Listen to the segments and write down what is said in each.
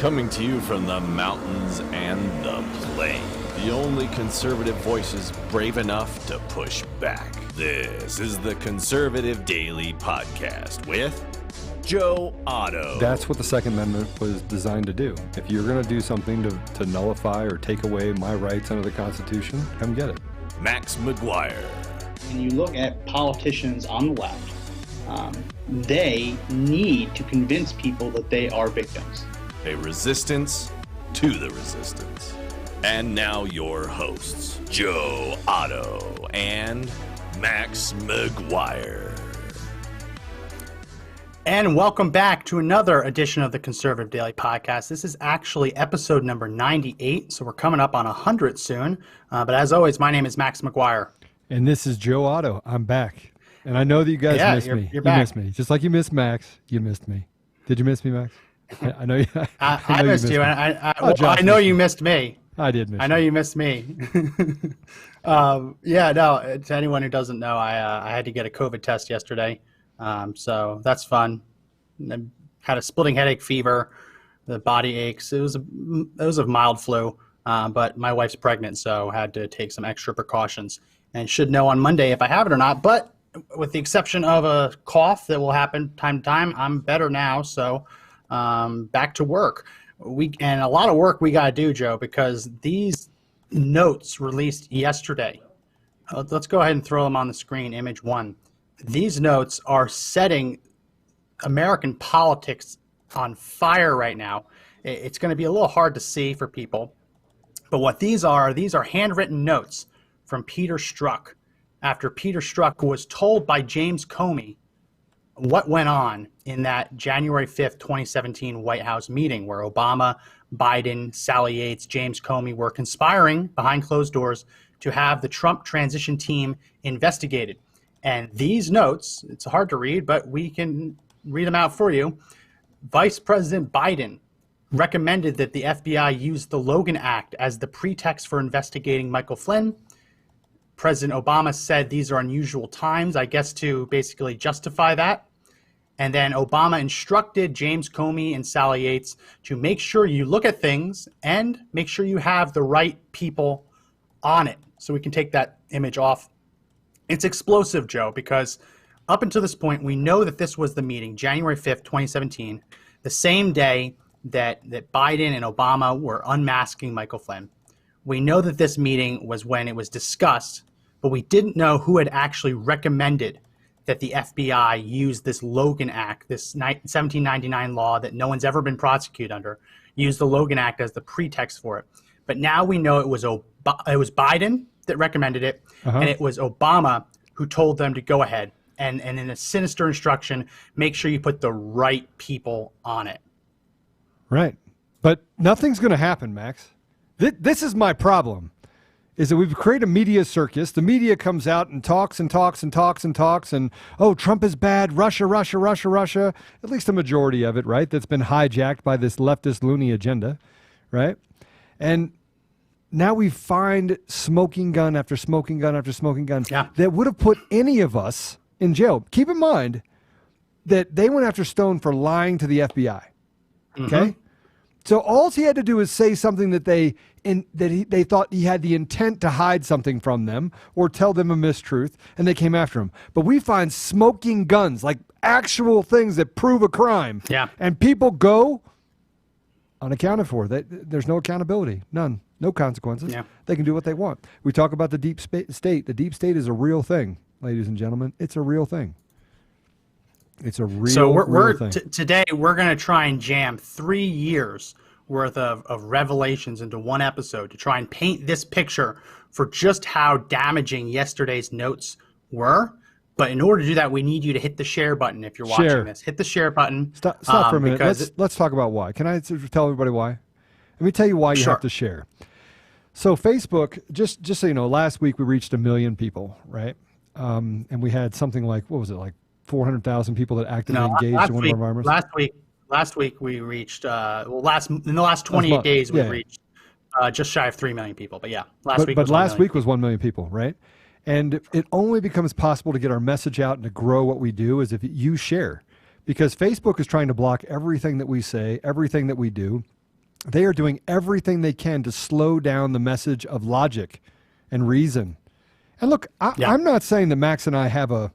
Coming to you from the mountains and the plain. The only conservative voices brave enough to push back. This is the Conservative Daily Podcast with Joe Otto. That's what the Second Amendment was designed to do. If you're going to do something to nullify or take away my rights under the Constitution, come get it. Max McGuire. When you look at politicians on the left, they need to convince people that they are victims. A resistance to the resistance. And now your hosts, Joe Otto and Max McGuire. And welcome back to another edition of the Conservative Daily Podcast. This is actually episode number 98, so we're coming up on 100 soon. But as always, my name is Max McGuire. And this is Joe Otto. I'm back. And I know that you guys missed me. You're back. You missed me. Just like you missed Max, you missed me. Did you miss me, Max? I know you. I missed you. I know you missed me. I did miss you. I know you missed me. To anyone who doesn't know, I had to get a COVID test yesterday. So that's fun. I had a splitting headache, fever, the body aches. It was a mild flu, but my wife's pregnant, so I had to take some extra precautions and should know on Monday if I have it or not. But with the exception of a cough that will happen time to time, I'm better now. So back to work. And a lot of work we got to do, Joe, because these notes released yesterday. Let's go ahead and throw them on the screen, image one. These notes are setting American politics on fire right now. It's going to be a little hard to see for people. But what these are handwritten notes from Peter Strzok after Peter Strzok was told by James Comey what went on in that January 5th, 2017 White House meeting where Obama, Biden, Sally Yates, James Comey were conspiring behind closed doors to have the Trump transition team investigated. And these notes, it's hard to read, but we can read them out for you. Vice President Biden recommended that the FBI use the Logan Act as the pretext for investigating Michael Flynn. President Obama said these are unusual times, I guess, to basically justify that. And then Obama instructed James Comey and Sally Yates to make sure you look at things and make sure you have the right people on it. So we can take that image off. It's explosive, Joe, because up until this point, we know that this was the meeting, January 5th, 2017, the same day that Biden and Obama were unmasking Michael Flynn. We know that this meeting was when it was discussed, but we didn't know who had actually recommended that the FBI use this Logan Act, this 1799 law that no one's ever been prosecuted under, use the Logan Act as the pretext for it. But now we know it was Biden that recommended it, and it was Obama who told them to go ahead and in a sinister instruction, make sure you put the right people on it. Right. But nothing's going to happen, Max. This is my problem, is that we've created a media circus. The media comes out and talks and talks and talks and talks and, oh, Trump is bad, Russia, at least a majority of it, right, that's been hijacked by this leftist loony agenda, right? And now we find smoking gun after smoking gun after smoking gun that would have put any of us in jail. Keep in mind that they went after Stone for lying to the FBI, okay? Mm-hmm. So all he had to do is say something that they thought he had the intent to hide something from them or tell them a mistruth, and they came after him. But we find smoking guns, like actual things that prove a crime, and people go unaccounted for. There's no accountability, none, no consequences. Yeah. They can do what they want. We talk about the deep state. The deep state is a real thing, ladies and gentlemen. It's a real thing. It's a real thing. Today we're going to try and jam 3 years worth of revelations into one episode to try and paint this picture for just how damaging yesterday's notes were. But in order to do that, we need you to hit the share button if you're watching this. Hit the share button. Stop for a minute. Let's talk about why. Can I tell everybody why? Let me tell you why you have to share. So Facebook, just so you know, last week we reached 1 million people, right? And we had something like, what was it, like 400,000 people that actively engaged in one of our environments? Last week we reached, in the last 28 days we reached just shy of 3 million people. But yeah, last week was 1 million people, right? And it only becomes possible to get our message out and to grow what we do is if you share. Because Facebook is trying to block everything that we say, everything that we do. They are doing everything they can to slow down the message of logic and reason. And look, I'm not saying that Max and I have the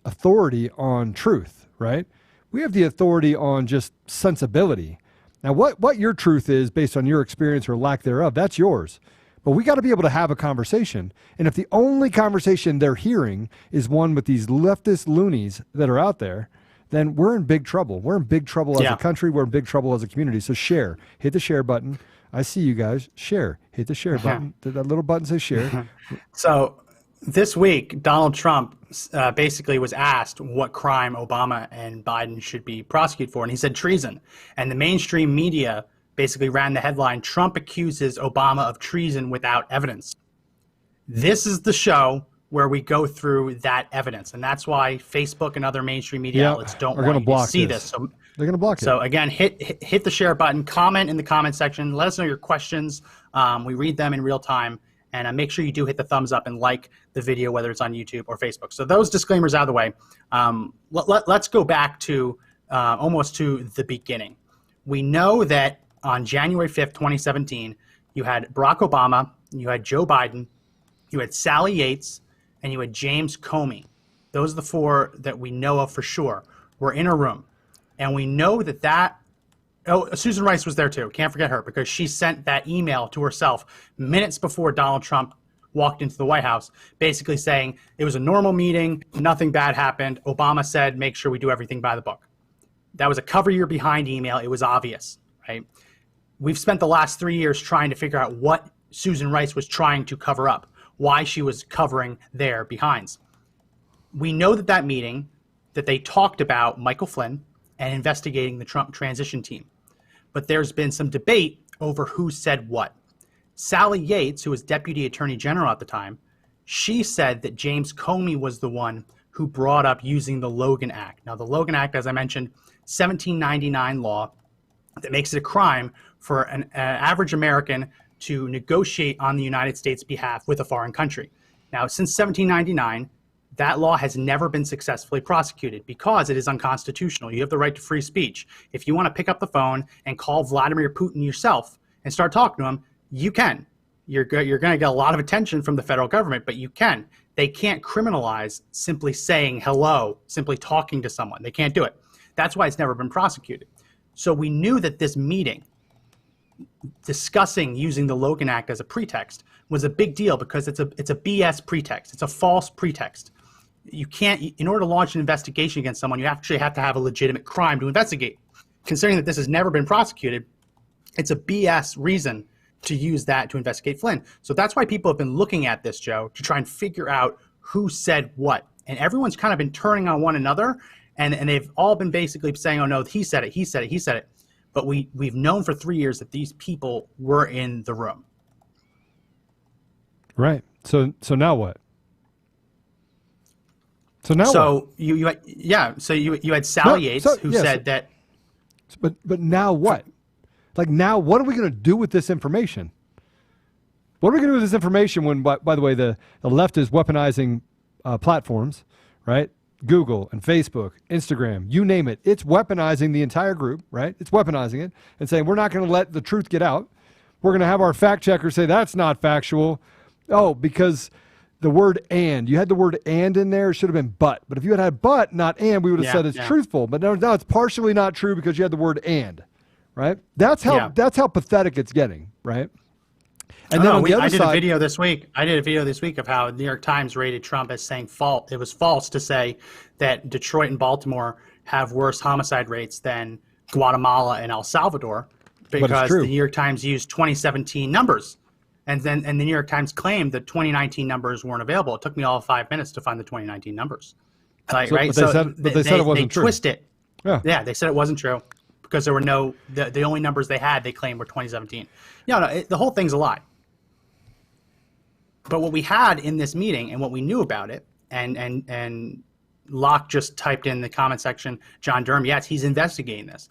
authority on truth, right? We have the authority on just sensibility. Now, what your truth is based on your experience or lack thereof, that's yours. But we got to be able to have a conversation. And if the only conversation they're hearing is one with these leftist loonies that are out there, then we're in big trouble. We're in big trouble as a country. We're in big trouble as a community. So share. Hit the share button. I see you guys. Share. Hit the share button. That little button says share. So this week, Donald Trump basically was asked what crime Obama and Biden should be prosecuted for, and he said treason. And the mainstream media basically ran the headline, "Trump accuses Obama of treason without evidence." This is the show where we go through that evidence, and that's why Facebook and other mainstream media outlets don't want you to see this. So they're going to block it. So again, hit the share button, comment in the comment section, let us know your questions. We read them in real time, and make sure you do hit the thumbs up and like the video, whether it's on YouTube or Facebook. So those disclaimers out of the way. Let's go back to almost to the beginning. We know that on January 5th, 2017, you had Barack Obama, you had Joe Biden, you had Sally Yates, and you had James Comey. Those are the four that we know of for sure were in a room. And we know that Susan Rice was there too. Can't forget her, because she sent that email to herself minutes before Donald Trump walked into the White House, basically saying it was a normal meeting, nothing bad happened. Obama said, make sure we do everything by the book. That was a cover your behind email. It was obvious, right? We've spent the last 3 years trying to figure out what Susan Rice was trying to cover up, why she was covering their behinds. We know that meeting, that they talked about Michael Flynn and investigating the Trump transition team. But there's been some debate over who said what. Sally Yates, who was Deputy Attorney General at the time, she said that James Comey was the one who brought up using the Logan Act. Now, the Logan Act, as I mentioned, 1799 law that makes it a crime for an average American to negotiate on the United States' behalf with a foreign country. Now, since 1799, that law has never been successfully prosecuted because it is unconstitutional. You have the right to free speech. If you want to pick up the phone and call Vladimir Putin yourself and start talking to him, you can. You're going to get a lot of attention from the federal government, but you can. They can't criminalize simply saying hello, simply talking to someone. They can't do it. That's why it's never been prosecuted. So we knew that this meeting, discussing using the Logan Act as a pretext, was a big deal because it's a BS pretext. It's a false pretext. You can't, in order to launch an investigation against someone, you actually have to have a legitimate crime to investigate. Considering that this has never been prosecuted, it's a BS reason to use that to investigate Flynn. So that's why people have been looking at this, Joe, to try and figure out who said what. And everyone's kind of been turning on one another, and they've all been basically saying, oh no, he said it, he said it, he said it. But we've known for 3 years that these people were in the room. Right. So now what? So now what? You had Sally Yates who said that. But now what? Like, now what are we going to do with this information? What are we going to do with this information when, by the way, the left is weaponizing platforms, right? Google and Facebook, Instagram, you name it. It's weaponizing the entire group, right? It's weaponizing it and saying, we're not going to let the truth get out. We're going to have our fact checker say that's not factual. Oh, because the word and, you had the word and in there, it should have been but. But if you had but, not and, we would have said it's truthful. But now it's partially not true because you had the word and, right? That's how pathetic it's getting, right? And then on the other side, I did a video this week of how the New York Times rated Trump as saying it was false to say that Detroit and Baltimore have worse homicide rates than Guatemala and El Salvador, because the New York Times used 2017 numbers. And the New York Times claimed that 2019 numbers weren't available. It took me all 5 minutes to find the 2019 numbers. But they said it wasn't true. They twist it. Yeah, they said it wasn't true because there were the only numbers they had, they claimed, were 2017. The whole thing's a lie. But what we had in this meeting and what we knew about it, and Locke just typed in the comment section, John Durham, yes, he's investigating this.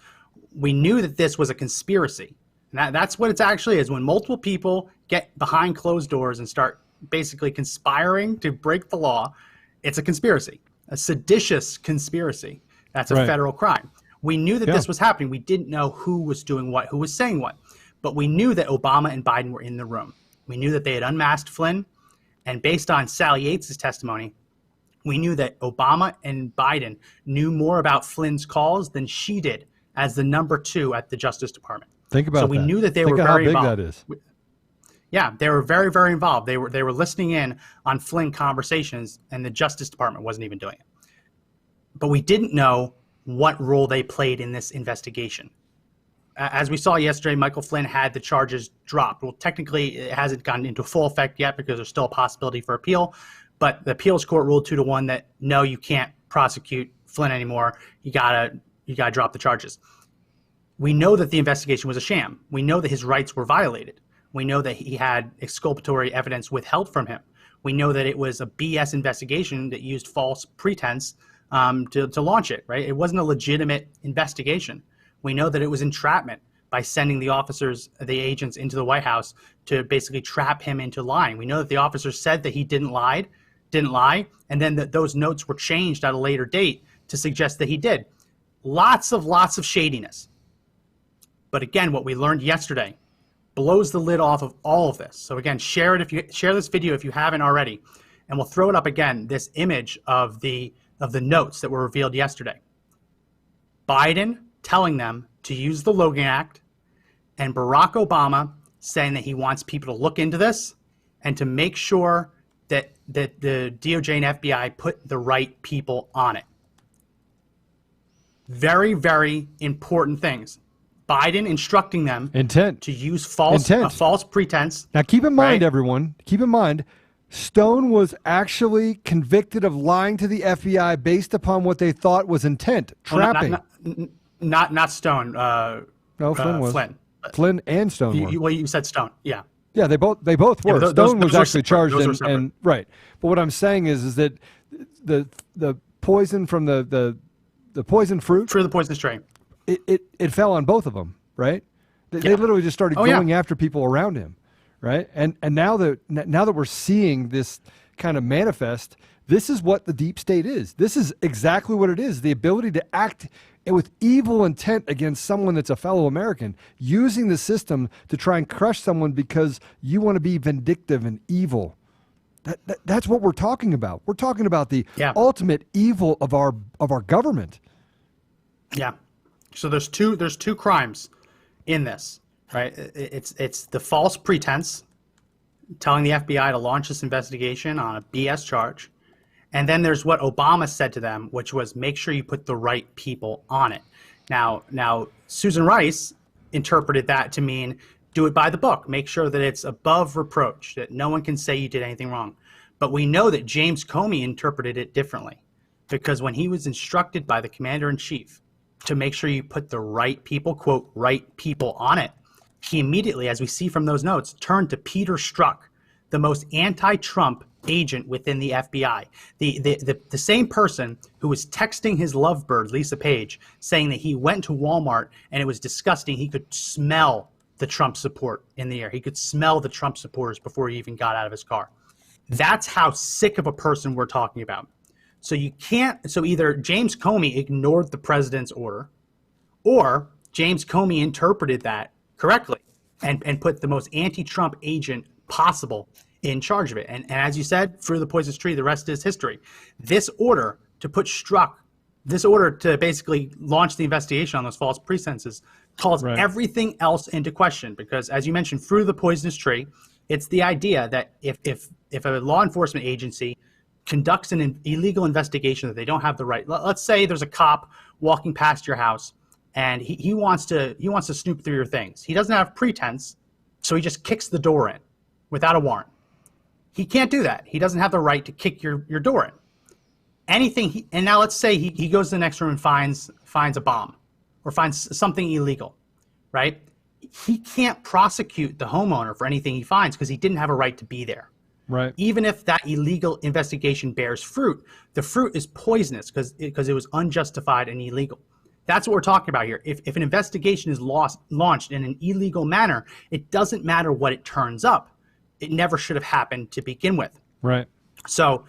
We knew that this was a conspiracy. And that's what it actually is. When multiple people get behind closed doors and start basically conspiring to break the law, it's a conspiracy, a seditious conspiracy. That's a federal crime. We knew that this was happening. We didn't know who was doing what, who was saying what. But we knew that Obama and Biden were in the room. We knew that they had unmasked Flynn. And based on Sally Yates' testimony, we knew that Obama and Biden knew more about Flynn's calls than she did as the number 2 at the Justice Department. Think about that. So we knew that they were very involved. Think how big that is. Yeah, they were very, very involved. They were listening in on Flynn conversations, and the Justice Department wasn't even doing it. But we didn't know what role they played in this investigation. As we saw yesterday, Michael Flynn had the charges dropped. Well, technically, it hasn't gone into full effect yet because there's still a possibility for appeal. But the appeals court ruled 2-1 that no, you can't prosecute Flynn anymore. You gotta drop the charges. We know that the investigation was a sham. We know that his rights were violated. We know that he had exculpatory evidence withheld from him. We know that it was a BS investigation that used false pretense to launch it, right? It wasn't a legitimate investigation. We know that it was entrapment by sending the officers, the agents into the White House to basically trap him into lying. We know that the officers said that he didn't lie, and then that those notes were changed at a later date to suggest that he did. Lots of shadiness. But again, what we learned yesterday blows the lid off of all of this. So again, share this video if you haven't already, and we'll throw it up again, this image of the notes that were revealed yesterday. Biden telling them to use the Logan Act, and Barack Obama saying that he wants people to look into this and to make sure that the DOJ and FBI put the right people on it. Very, very important things. Biden instructing them to use false pretense. Now, keep in mind, everyone, Stone was actually convicted of lying to the FBI based upon what they thought was intent, trapping. Not Stone. No, Flynn was. Flynn and Stone were. You said Stone, yeah. Yeah, they both were. Yeah, Stone was actually charged and right. But what I'm saying is that the poison from the poison fruit. Through the poisonous tree. It fell on both of them, right? They literally just started going after people around him, right? And now that we're seeing this kind of manifest, this is what the deep state is. This is exactly what it is: the ability to act with evil intent against someone that's a fellow American, using the system to try and crush someone because you want to be vindictive and evil. That's what we're talking about. We're talking about the ultimate evil of our government. Yeah. So there's two crimes in this, right? It's the false pretense, telling the FBI to launch this investigation on a BS charge. And then there's what Obama said to them, which was make sure you put the right people on it. Now Susan Rice interpreted that to mean do it by the book. Make sure that it's above reproach, that no one can say you did anything wrong. But we know that James Comey interpreted it differently, because when he was instructed by the commander-in-chief to make sure you put the right people, quote, right people on it, he immediately, as we see from those notes, turned to Peter Strzok, the most anti-Trump agent within the FBI. The same person who was texting his lovebird, Lisa Page, saying that he went to Walmart and it was disgusting. He could smell the Trump support in the air. He could smell the Trump supporters before he even got out of his car. That's how sick of a person we're talking about. So either James Comey ignored the president's order, or James Comey interpreted that correctly and put the most anti-Trump agent possible in charge of it. And as you said, through the poisonous tree, the rest is history. This order to put Strzok, this order to basically launch the investigation on those false pretenses, calls everything else into question. Because as you mentioned, through the poisonous tree, it's the idea that if a law enforcement agency conducts an illegal investigation that they don't have the right, let's say there's a cop walking past your house and he wants to snoop through your things. He doesn't have pretense, so he just kicks the door in without a warrant. He can't do that. He doesn't have the right to kick your door in. And now let's say he goes to the next room and finds a bomb or finds something illegal, right? He can't prosecute the homeowner for anything he finds because he didn't have a right to be there. Right. Even if that illegal investigation bears fruit, the fruit is poisonous because it was unjustified and illegal. That's what we're talking about here. If an investigation is launched in an illegal manner, it doesn't matter what it turns up. It never should have happened to begin with. Right. So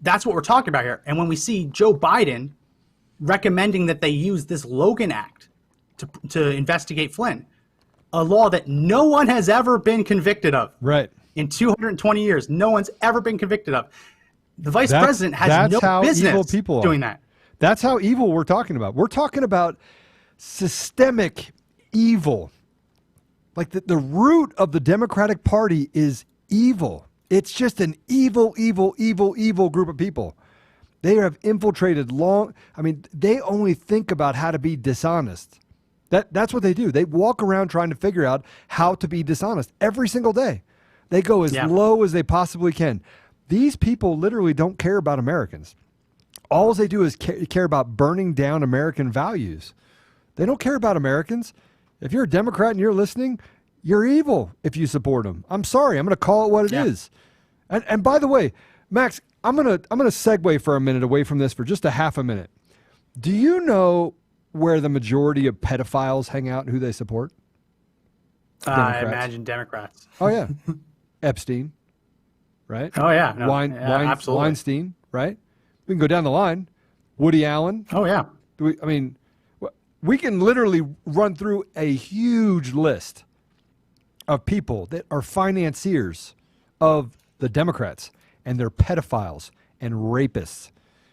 that's what we're talking about here. And when we see Joe Biden recommending that they use this Logan Act to investigate Flynn, a law that no one has ever been convicted of. Right. In 220 years, no one's ever been convicted of. The vice president has no business doing that. That's how evil we're talking about. We're talking about systemic evil. Like the root of the Democratic Party is evil. It's just an evil group of people. They have infiltrated they only think about how to be dishonest. That's what they do. They walk around trying to figure out how to be dishonest every single day. They go as low as they possibly can. These people literally don't care about Americans. All they do is care about burning down American values. They don't care about Americans. If you're a Democrat and you're listening, you're evil if you support them. I'm sorry. I'm going to call it what it is. And by the way, Max, I'm gonna segue for a minute away from this for just a half a minute. Do you know where the majority of pedophiles hang out and who they support? I imagine Democrats. Oh yeah, Epstein, right? Oh yeah, absolutely. Weinstein, right? We can go down the line. Woody Allen. Oh yeah. We can literally run through a huge list of people that are financiers of the Democrats, and they're pedophiles and rapists.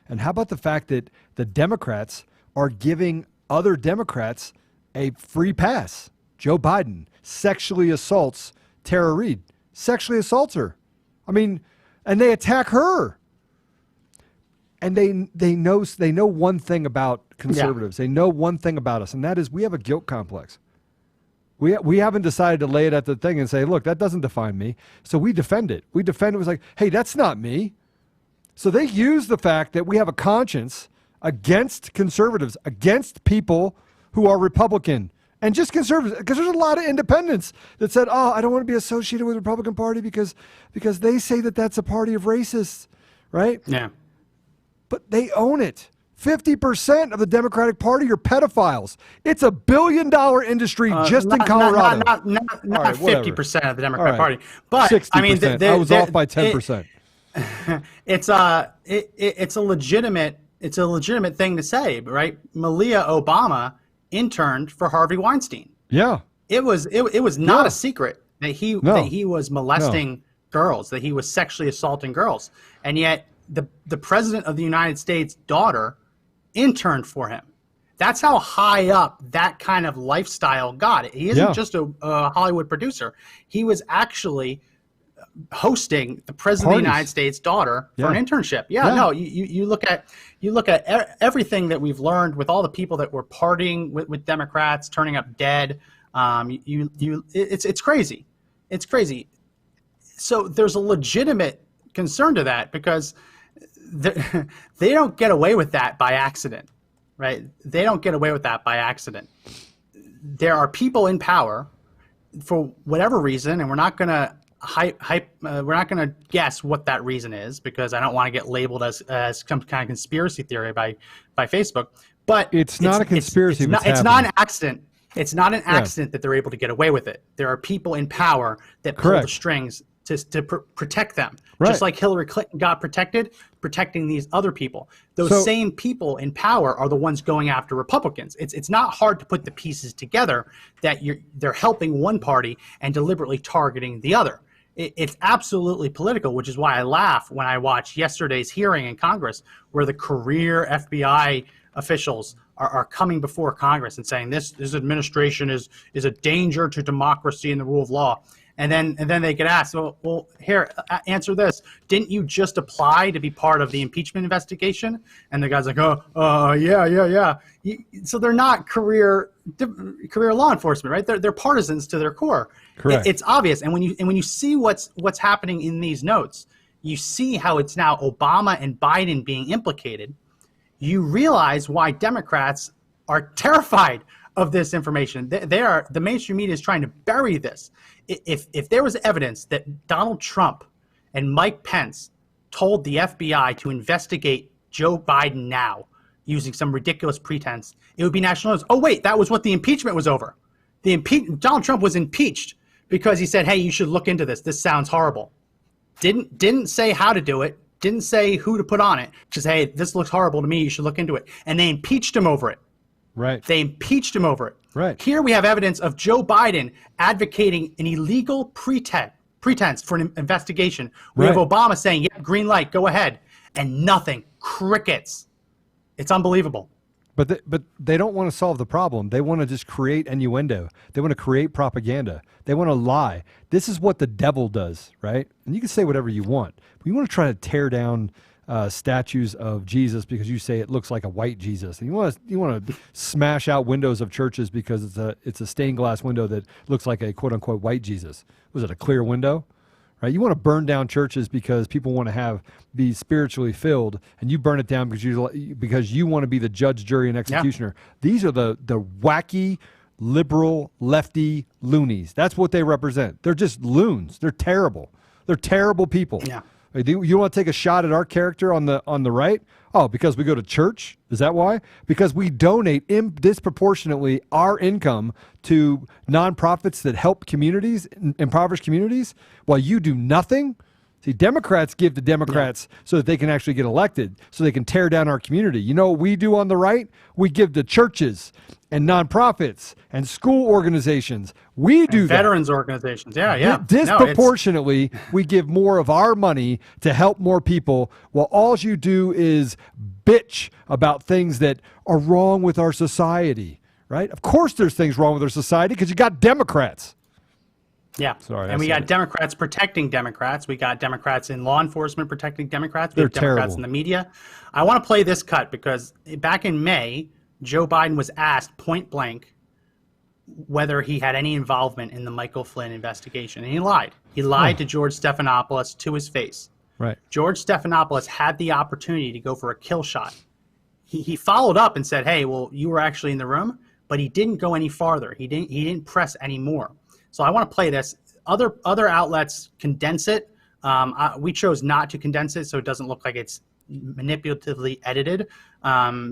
And how about the fact that the Democrats are giving other Democrats a free pass? Joe Biden sexually assaults Tara Reid, sexually assaults her. And they attack her. And they know one thing about conservatives. They know one thing about us, and that is we have a guilt complex. We haven't decided to lay it at the thing and say, look, that doesn't define me. So we defend it. We defend it. It was like, hey, that's not me. So they use the fact that we have a conscience against conservatives, against people who are Republican, and just conservatives. Because there's a lot of independents that said, oh, I don't want to be associated with the Republican Party because they say that that's a party of racists, right? Yeah. But they own it. 50% of the Democratic Party are pedophiles. It's $1 billion industry just in Colorado. Not 50% of the Democratic Party, but 60%. I was off by 10%. It's a legitimate thing to say, right? Malia Obama interned for Harvey Weinstein. Yeah, it was not a secret that he was molesting girls, that he was sexually assaulting girls, and yet the president of the United States' daughter interned for him. That's how high up that kind of lifestyle got. He isn't just a Hollywood producer. He was actually hosting the president of the United States' daughter for an internship. No, you look at everything that we've learned with all the people that were partying with Democrats, turning up dead. It's crazy. It's crazy. So there's a legitimate concern to that because they don't get away with that by accident, right? They don't get away with that by accident. There are people in power for whatever reason, and we're not going to we're not going to guess what that reason is because I don't want to get labeled as some kind of conspiracy theory by Facebook. But it's not a conspiracy. It's not an accident. It's not an accident that they're able to get away with it. There are people in power that pull the strings to protect them. Right. Just like Hillary Clinton got protecting these other people. Those same people in power are the ones going after Republicans. It's not hard to put the pieces together that they're helping one party and deliberately targeting the other. It's absolutely political, which is why I laugh when I watch yesterday's hearing in Congress where the career FBI officials are coming before Congress and saying this administration is a danger to democracy and the rule of law. And then they get asked, well, here, answer this. Didn't you just apply to be part of the impeachment investigation? And the guy's like, yeah. So they're not career law enforcement, right? They're partisans to their core. Correct. It's obvious. And when you see what's happening in these notes, you see how it's now Obama and Biden being implicated. You realize why Democrats are terrified of this information. The mainstream media is trying to bury this. If there was evidence that Donald Trump and Mike Pence told the FBI to investigate Joe Biden now using some ridiculous pretense, it would be national news. Oh, wait, that was what the impeachment was over. Donald Trump was impeached because he said, hey, you should look into this. This sounds horrible. Didn't say how to do it. didn't say who to put on it. Just, hey, this looks horrible to me. You should look into it. And they impeached him over it. Right. They impeached him over it. Right. Here we have evidence of Joe Biden advocating an illegal pretense for an investigation. We have Obama saying, yeah, green light, go ahead. And nothing. Crickets. It's unbelievable. But they don't want to solve the problem. They want to just create innuendo. They want to create propaganda. They want to lie. This is what the devil does, right? And you can say whatever you want. But you want to try to tear down statues of Jesus because you say it looks like a white Jesus, and you want to smash out windows of churches because it's a stained glass window that looks like a quote unquote white Jesus. Was it a clear window? Right? You want to burn down churches because people want to be spiritually filled, and you burn it down because you want to be the judge, jury, and executioner. Yeah. These are the wacky, liberal, lefty loonies. That's what they represent. They're just loons. They're terrible. They're terrible people. Yeah. You want to take a shot at our character on the right? Oh, because we go to church? Is that why? Because we donate disproportionately our income to nonprofits that help communities, impoverished communities, while you do nothing? See, Democrats give to Democrats so that they can actually get elected, so they can tear down our community. You know what we do on the right? We give to churches and nonprofits and school organizations. We do that. Veterans organizations. Yeah. Disproportionately, we give more of our money to help more people, while all you do is bitch about things that are wrong with our society, right? Of course there's things wrong with our society because you got Democrats. Yeah. Sorry, and we got Democrats protecting Democrats. We got Democrats in law enforcement protecting Democrats. We They're have Democrats terrible. in the media. I want to play this cut because back in May, Joe Biden was asked point blank whether he had any involvement in the Michael Flynn investigation. And he lied. He lied to George Stephanopoulos to his face. Right. George Stephanopoulos had the opportunity to go for a kill shot. He followed up and said, hey, well, you were actually in the room, but he didn't go any farther. He didn't press any more. So I want to play this. Other outlets condense it. We chose not to condense it so it doesn't look like it's manipulatively edited.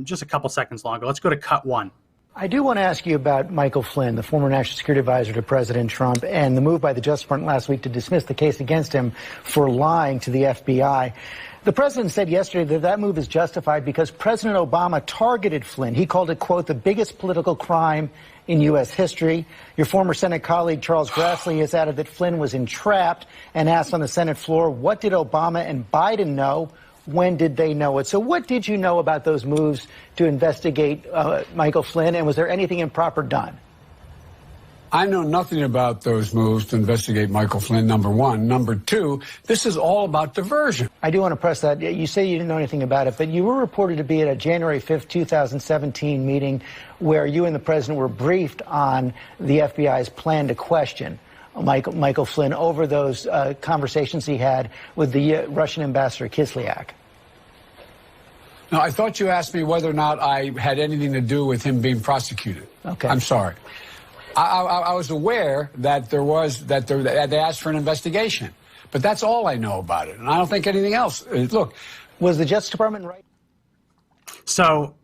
Just a couple seconds longer. Let's go to cut one. I do want to ask you about Michael Flynn, the former national security advisor to President Trump, and the move by the Justice Department last week to dismiss the case against him for lying to the FBI. The president said yesterday that move is justified because President Obama targeted Flynn. He called it, quote, the biggest political crime in U.S. history. Your former Senate colleague Charles Grassley has added that Flynn was entrapped and asked on the Senate floor, what did Obama and Biden know? When did they know it? So what did you know about those moves to investigate Michael Flynn, and was there anything improper done? I know nothing about those moves to investigate Michael Flynn, number one. Number two, this is all about diversion. I do want to press that. You say you didn't know anything about it, but you were reported to be at a January 5th, 2017 meeting where you and the president were briefed on the FBI's plan to question Michael Flynn over those conversations he had with the Russian ambassador Kislyak. Now, I thought you asked me whether or not I had anything to do with him being prosecuted. Okay. I'm sorry. I was aware that they asked for an investigation, but that's all I know about it, and I don't think anything else. Look, was the Justice Department right? So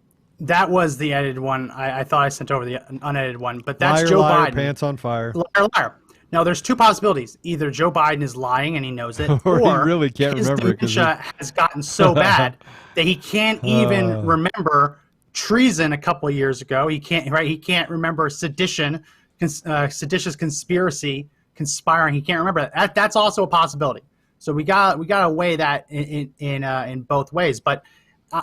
that was the edited one. I thought I sent over the unedited one, but that's liar, Joe liar, Biden. Pants on fire. Liar. Now, there's two possibilities. Either Joe Biden is lying and he knows it, or he really can't his remember it. dementia has gotten so bad that he can't even remember treason a couple of years ago. He can't remember sedition, seditious conspiracy, conspiring. He can't remember that. That's also a possibility. So we got to weigh that in both ways. But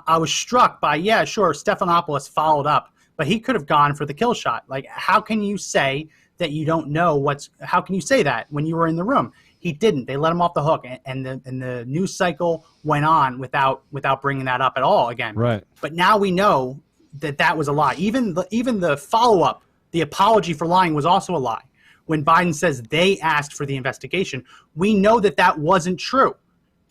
I was struck by, Stephanopoulos followed up, but he could have gone for the kill shot. Like, how can you say that you don't know how can you say that when you were in the room? He didn't. They let him off the hook, and the news cycle went on without bringing that up at all again. Right. But now we know that was a lie. Even the follow-up, the apology for lying, was also a lie. When Biden says they asked for the investigation, we know that wasn't true,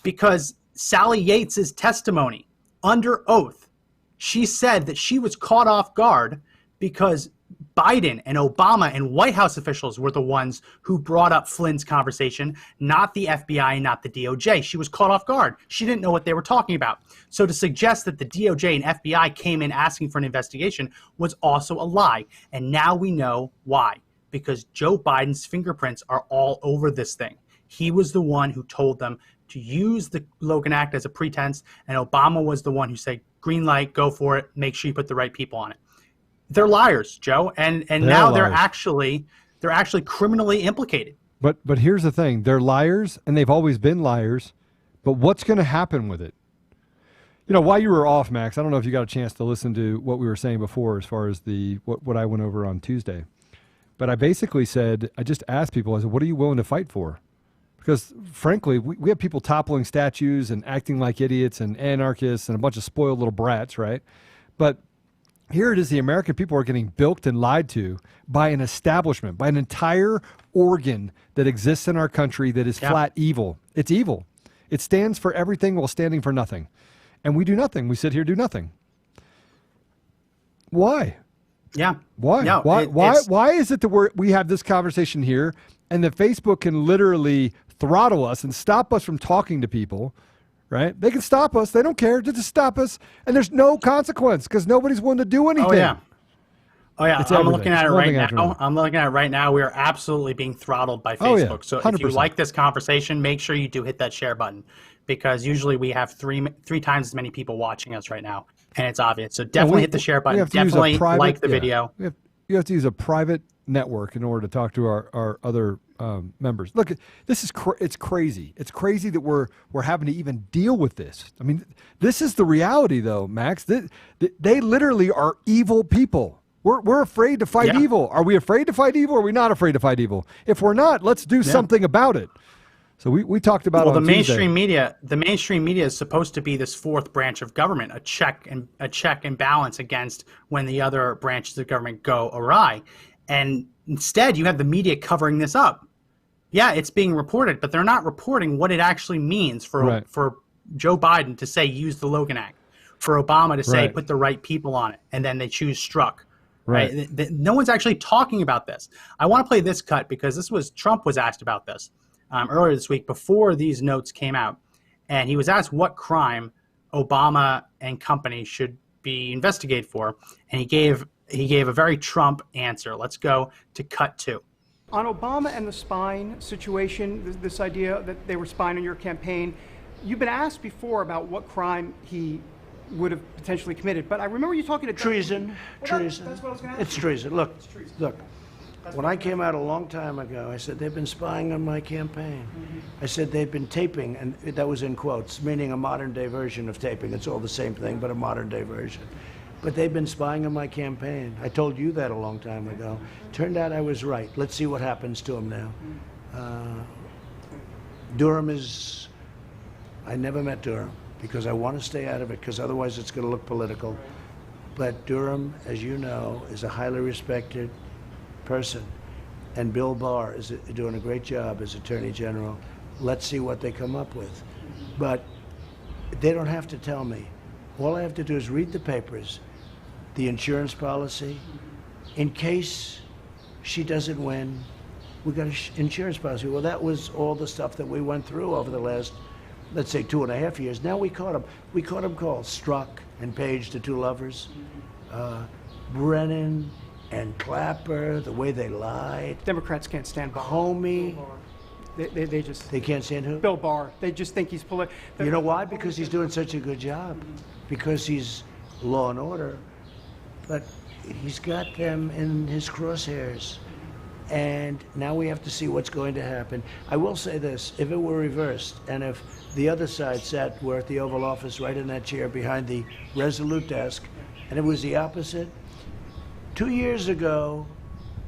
because Sally Yates's testimony under oath, she said that she was caught off guard because Biden and Obama and White House officials were the ones who brought up Flynn's conversation, not the FBI, not the DOJ. She was caught off guard. She didn't know what they were talking about. So to suggest that the DOJ and FBI came in asking for an investigation was also a lie. And now we know why. Because Joe Biden's fingerprints are all over this thing. He was the one who told them to use the Logan Act as a pretense, and Obama was the one who said, green light, go for it, make sure you put the right people on it. They're liars, Joe, and now they're actually criminally implicated. But here's the thing. They're liars, and they've always been liars, but what's going to happen with it? While you were off, Max, I don't know if you got a chance to listen to what we were saying before as far as what I went over on Tuesday. But I basically said, I just asked people, I said, what are you willing to fight for? Because, frankly, we have people toppling statues and acting like idiots and anarchists and a bunch of spoiled little brats, right? But here it is, the American people are getting bilked and lied to by an establishment, by an entire organ that exists in our country that is flat evil. It's evil. It stands for everything while standing for nothing. And we do nothing. We sit here, do nothing. Why? Yeah. Why? No, Why is it that we have this conversation here and that Facebook can literally throttle us and stop us from talking to people, right? They can stop us. They don't care. Just stop us. And there's no consequence because nobody's willing to do anything. Oh, yeah. I'm looking at it right now. We are absolutely being throttled by Facebook. So if you like this conversation, make sure you do hit that share button, because usually we have three times as many people watching us right now, and it's obvious. So definitely hit the share button. Definitely like the video. You have to use a private network in order to talk to our other members. Look, this is it's crazy. It's crazy that we're having to even deal with this. I mean, this is the reality, though, Max. They literally are evil people. We're afraid to fight evil. Are we afraid to fight evil, or are we not afraid to fight evil? If we're not, let's do something about it. So we talked about the mainstream media. The mainstream media is supposed to be this fourth branch of government, a check and balance against when the other branches of government go awry, and instead you have the media covering this up. Yeah, it's being reported, but they're not reporting what it actually means for Joe Biden to say use the Logan Act, for Obama to say put the right people on it, and then they choose Strzok. Right. No one's actually talking about this. I want to play this cut because Trump was asked about this earlier this week before these notes came out, and he was asked what crime Obama and company should be investigated for, and he gave a very Trump answer. Let's go to cut 2. On Obama and the spying situation, this idea that they were spying on your campaign, you've been asked before about what crime he would have potentially committed, but I remember you talking to treason. That's what I was going to ask. It's treason. Look, when I came out a long time ago, I said they've been spying on my campaign. I said they've been taping, and that was in quotes, meaning a modern-day version of taping. It's all the same thing, but a modern-day version. But they've been spying on my campaign. I told you that a long time ago. Turned out I was right. Let's see what happens to him now. Durham is... I never met Durham, because I want to stay out of it, because otherwise it's going to look political. But Durham, as you know, is a highly respected person. And Bill Barr is doing a great job as Attorney General. Let's see what they come up with. But they don't have to tell me. All I have to do is read the papers, the insurance policy. In case she doesn't win, we got an insurance policy. Well, that was all the stuff that we went through over the last, let's say, 2.5 years. Now we caught them. We caught them called Strzok and Page, the two lovers. Brennan and Clapper, the way they lied. Democrats can't stand Barr. Comey. They just... They can't stand who? Bill Barr. They just think he's political. You know why? Because he's doing such a good job. Because he's law and order. But he's got them in his crosshairs. And now we have to see what's going to happen. I will say this, if it were reversed, and if the other side sat, we're at the Oval Office, right in that chair behind the Resolute desk, and it was the opposite, 2 years ago,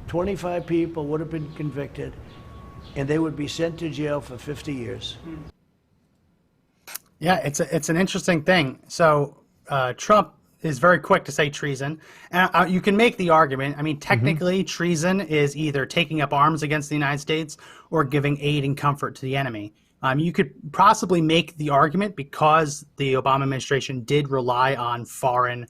25 people would have been convicted, and they would be sent to jail for 50 years. Yeah, it's an interesting thing. So Trump is very quick to say treason. And you can make the argument, I mean, technically treason is either taking up arms against the United States or giving aid and comfort to the enemy. You could possibly make the argument because the Obama administration did rely on foreign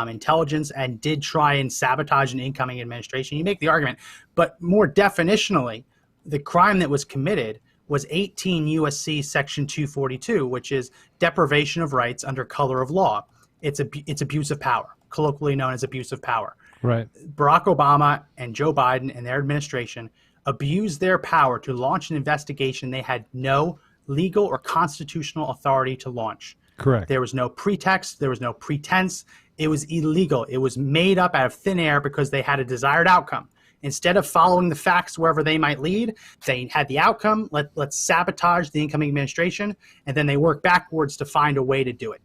intelligence and did try and sabotage an incoming administration. You make the argument, but more definitionally, the crime that was committed was 18 U.S.C. Section 242, which is deprivation of rights under color of law. It's abuse of power, colloquially known as abuse of power. Right. Barack Obama and Joe Biden and their administration abused their power to launch an investigation they had no legal or constitutional authority to launch. Correct. There was no pretext. There was no pretense. It was illegal. It was made up out of thin air because they had a desired outcome. Instead of following the facts wherever they might lead, they had the outcome. Let's sabotage the incoming administration, and then they work backwards to find a way to do it.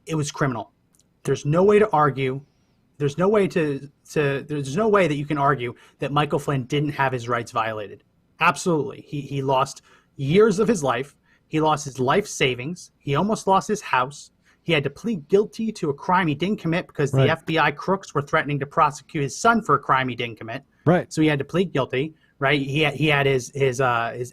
It was criminal. There's no way to argue. There's no way there's no way that you can argue that Michael Flynn didn't have his rights violated. Absolutely. He lost years of his life. He lost his life savings. He almost lost his house. He had to plead guilty to a crime he didn't commit because the FBI crooks were threatening to prosecute his son for a crime he didn't commit. Right. So he had to plead guilty. Right. He had his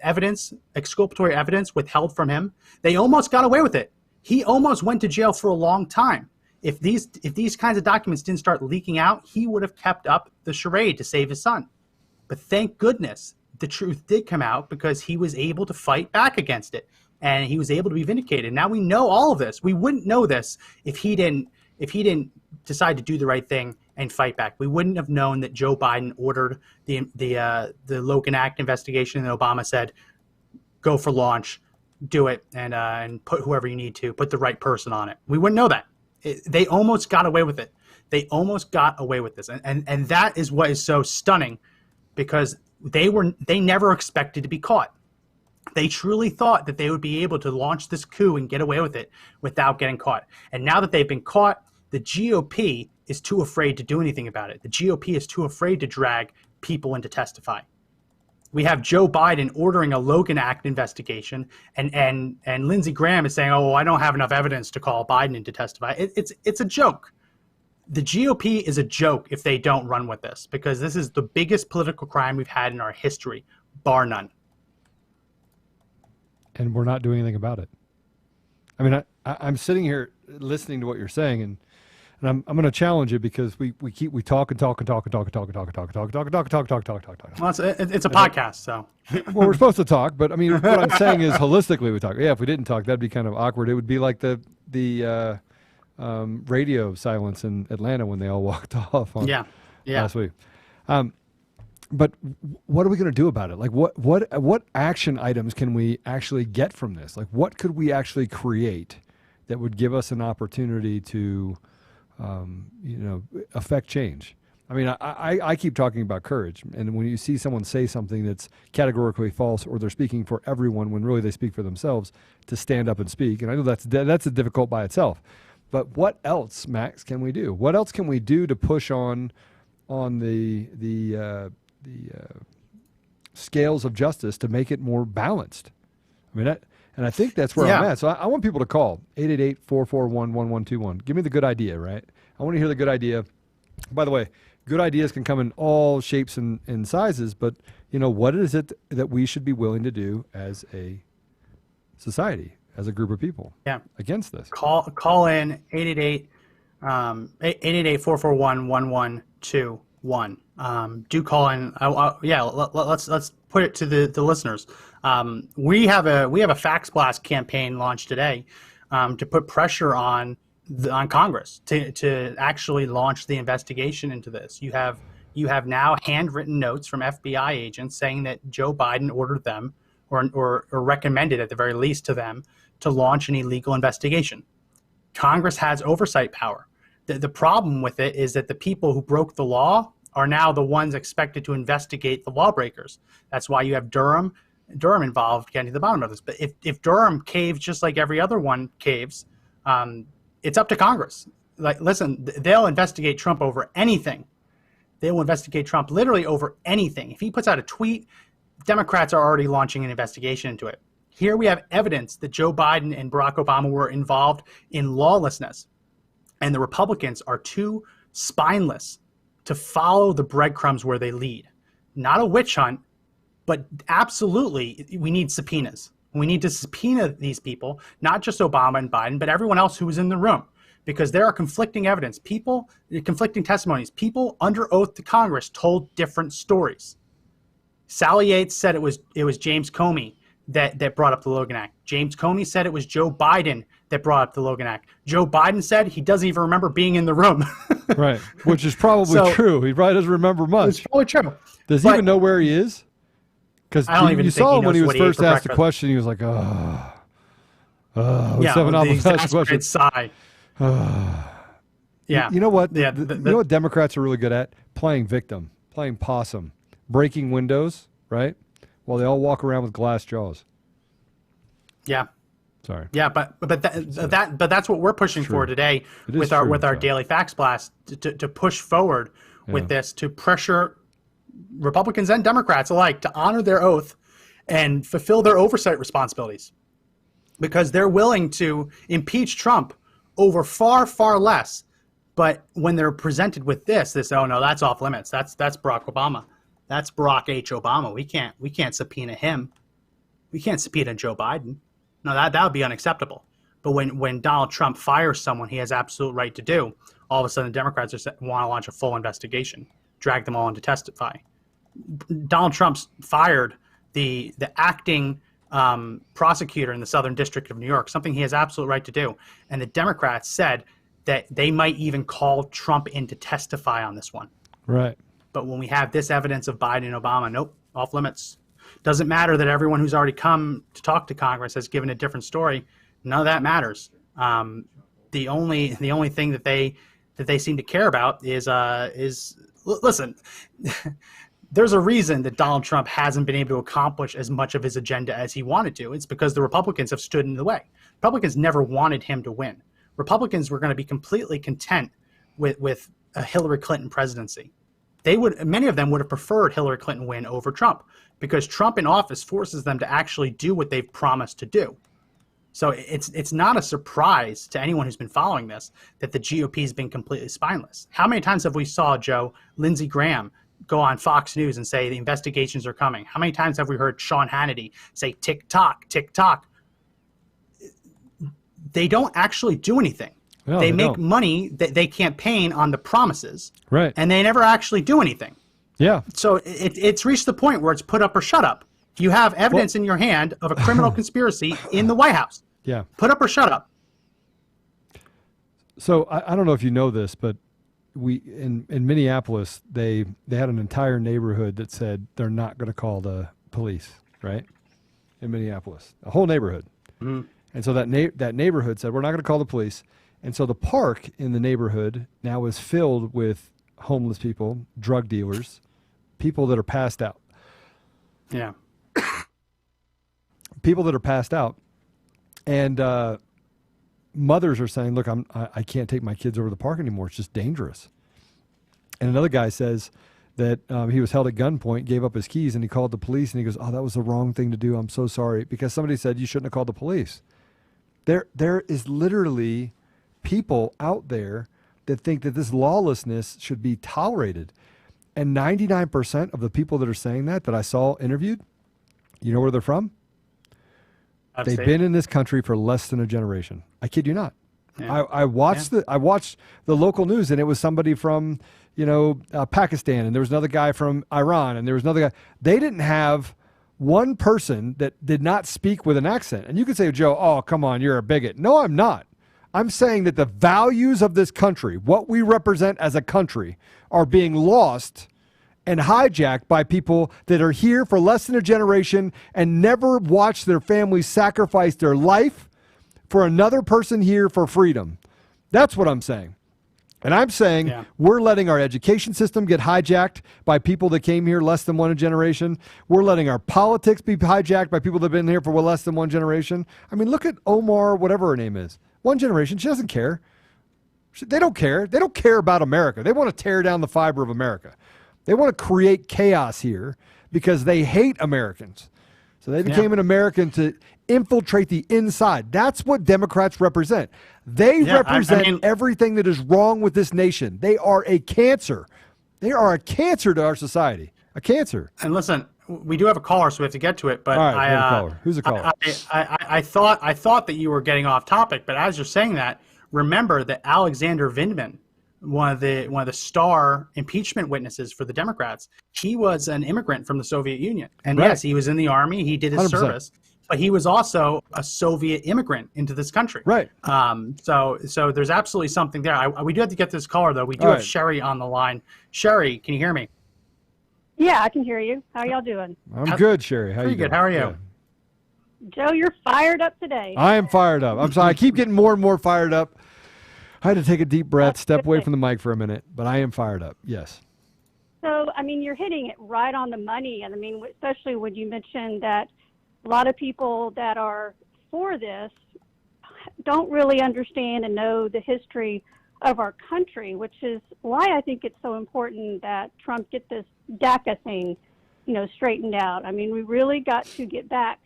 evidence, exculpatory evidence, withheld from him. They almost got away with it. He almost went to jail for a long time. If these kinds of documents didn't start leaking out, he would have kept up the charade to save his son. But thank goodness the truth did come out, because he was able to fight back against it, and he was able to be vindicated. Now we know all of this. We wouldn't know this if he didn't decide to do the right thing and fight back. We wouldn't have known that Joe Biden ordered the Logan Act investigation, and Obama said, "Go for launch, do it, and put whoever you need to, put the right person on it." We wouldn't know that. They almost got away with it. They almost got away with this, and that is what is so stunning, because they never expected to be caught. They truly thought that they would be able to launch this coup and get away with it without getting caught. And now that they've been caught, the GOP is too afraid to do anything about it. The GOP is too afraid to drag people in to testify. We have Joe Biden ordering a Logan Act investigation, and Lindsey Graham is saying, "Oh, I don't have enough evidence to call Biden in to testify." It's a joke. The GOP is a joke if they don't run with this, because this is the biggest political crime we've had in our history, bar none. And we're not doing anything about it. I mean, I'm sitting here listening to what you're saying, and I'm going to challenge it, because we talk and talk and talk and talk and talk and talk and talk and talk and talk and talk and talk and talk and talk. Well, it's a podcast, so. Well, we're supposed to talk, but I mean, what I'm saying is holistically we talk. Yeah, if we didn't talk, that'd be kind of awkward. It would be like the radio silence in Atlanta when they all walked off on last week. But what are we going to do about it? Like, what action items can we actually get from this? Like, what could we actually create that would give us an opportunity to, affect change? I mean, I keep talking about courage, and when you see someone say something that's categorically false, or they're speaking for everyone when really they speak for themselves, to stand up and speak. And I know that's a difficult by itself. But what else, Max, can we do? What else can we do to push on the scales of justice to make it more balanced? I mean, and I think that's where I'm at. So I want people to call 888-441-1121. Give me the good idea, right? I want to hear the good idea. By the way, good ideas can come in all shapes and sizes, but what is it that we should be willing to do as a society, as a group of people, against this? Call in 888-441-1121. Do call in. Let's put it to the listeners. We have a fax blast campaign launched today to put pressure on Congress to actually launch the investigation into this. You have now handwritten notes from FBI agents saying that Joe Biden ordered them or recommended, at the very least, to them to launch an illegal investigation. Congress has oversight power. The problem with it is that the people who broke the law are now the ones expected to investigate the lawbreakers. That's why you have Durham involved, getting to the bottom of this. But if Durham caves just like every other one caves, it's up to Congress. Like, listen, they'll investigate Trump over anything. They will investigate Trump literally over anything. If he puts out a tweet, Democrats are already launching an investigation into it. Here we have evidence that Joe Biden and Barack Obama were involved in lawlessness, and the Republicans are too spineless to follow the breadcrumbs where they lead. Not a witch hunt, but absolutely we need subpoenas. We need to subpoena these people, not just Obama and Biden, but everyone else who was in the room, because there are conflicting evidence, conflicting testimonies. People under oath to Congress told different stories. Sally Yates said it was James Comey that brought up the Logan Act. James Comey said it was Joe Biden that brought up the Logan Act. Joe Biden said he doesn't even remember being in the room. Right, which is probably true. He probably doesn't remember much. It's probably true. Does he even know where he is? Because I don't even you think saw he him when knows he was what he ate first for asked the breakfast. question. He was like, "Oh, Yeah, seven the apples." Asked the exasperated question. sigh. Yeah. You know what? Yeah, You know what Democrats are really good at? Playing victim, playing possum, breaking windows, right? While they all walk around with glass jaws. Yeah. Sorry. Yeah, but that's what we're pushing for today It is with our true, with our Joe. daily facts blast to push forward with this, to pressure Republicans and Democrats alike to honor their oath and fulfill their oversight responsibilities, because they're willing to impeach Trump over far less. But when they're presented with this, oh no, that's off limits. That's Barack Obama. That's Barack H. Obama. We can't subpoena him. We can't subpoena Joe Biden. No, that would be unacceptable. But when Donald Trump fires someone he has absolute right to do, all of a sudden the Democrats want to launch a full investigation, drag them all in to testify. Donald Trump's fired the acting prosecutor in the Southern District of New York, something he has absolute right to do. And the Democrats said that they might even call Trump in to testify on this one. Right. But when we have this evidence of Biden and Obama, nope, off limits. Doesn't matter that everyone who's already come to talk to Congress has given a different story. None of that matters. The only thing that they seem to care about is listen. There's a reason that Donald Trump hasn't been able to accomplish as much of his agenda as he wanted to. It's because the Republicans have stood in the way. Republicans never wanted him to win. Republicans were going to be completely content with a Hillary Clinton presidency. Many of them would have preferred Hillary Clinton win over Trump, because Trump in office forces them to actually do what they've promised to do. So it's not a surprise to anyone who's been following this that the GOP has been completely spineless. How many times have we saw, Joe, Lindsey Graham go on Fox News and say the investigations are coming? How many times have we heard Sean Hannity say tick tock, tick tock? They don't actually do anything. No, they make don't. money that they campaign on the promises, Right. and they never actually do anything. Yeah. So it's reached the point where it's put up or shut up. You have evidence in your hand of a criminal conspiracy in the White House. Yeah. Put up or shut up. So I don't know if you know this, but in Minneapolis, they had an entire neighborhood that said they're not going to call the police, right? In Minneapolis, a whole neighborhood. Mm-hmm. And so that neighborhood said, we're not going to call the police. And so the park in the neighborhood now is filled with homeless people, drug dealers, people that are passed out. Yeah. People that are passed out. And mothers are saying, look, I can't take my kids over to the park anymore. It's just dangerous. And another guy says that he was held at gunpoint, gave up his keys, and he called the police, and he goes, oh, that was the wrong thing to do. I'm so sorry. Because somebody said you shouldn't have called the police. There is literally people out there that think that this lawlessness should be tolerated. And 99% of the people that are saying that I saw interviewed, you know where they're from? They've been in this country for less than a generation. I kid you not. Yeah. I watched the local news, and it was somebody from Pakistan, and there was another guy from Iran, and there was another guy. They didn't have one person that did not speak with an accent. And you could say, Joe, oh, come on, you're a bigot. No, I'm not. I'm saying that the values of this country, what we represent as a country, are being lost and hijacked by people that are here for less than a generation and never watched their families sacrifice their life for another person here for freedom. That's what I'm saying. And I'm saying we're letting our education system get hijacked by people that came here less than one generation. We're letting our politics be hijacked by people that have been here for less than one generation. I mean, look at Omar, whatever her name is. One generation, she doesn't care. They don't care. They don't care about America. They want to tear down the fiber of America. They want to create chaos here because they hate Americans. So they became an American to infiltrate the inside. That's what Democrats represent. They represent everything that is wrong with this nation. They are a cancer. They are a cancer to our society. A cancer. And listen, we do have a caller, so we have to get to it. But all right, who's the caller? I thought that you were getting off topic, but as you're saying that, remember that Alexander Vindman, one of the star impeachment witnesses for the Democrats, he was an immigrant from the Soviet Union. And yes, he was in the army, he did his 100%. Service, but he was also a Soviet immigrant into this country. Right. So there's absolutely something there. We do have to get this caller, though. We do have Sherry on the line. Sherry, can you hear me? Yeah, I can hear you. How y'all doing? I'm good, Sherry. How you Pretty doing? good. How are you? Yeah. Joe, you're fired up today. I am fired up. I'm sorry. I keep getting more and more fired up. I had to take a deep breath, That's step away good. from the mic for a minute, but I am fired up. Yes. So, I mean, you're hitting it right on the money. And I mean, especially when you mentioned that a lot of people that are for this don't really understand and know the history of our country, which is why I think it's so important that Trump get this DACA thing, straightened out. I mean, we really got to get back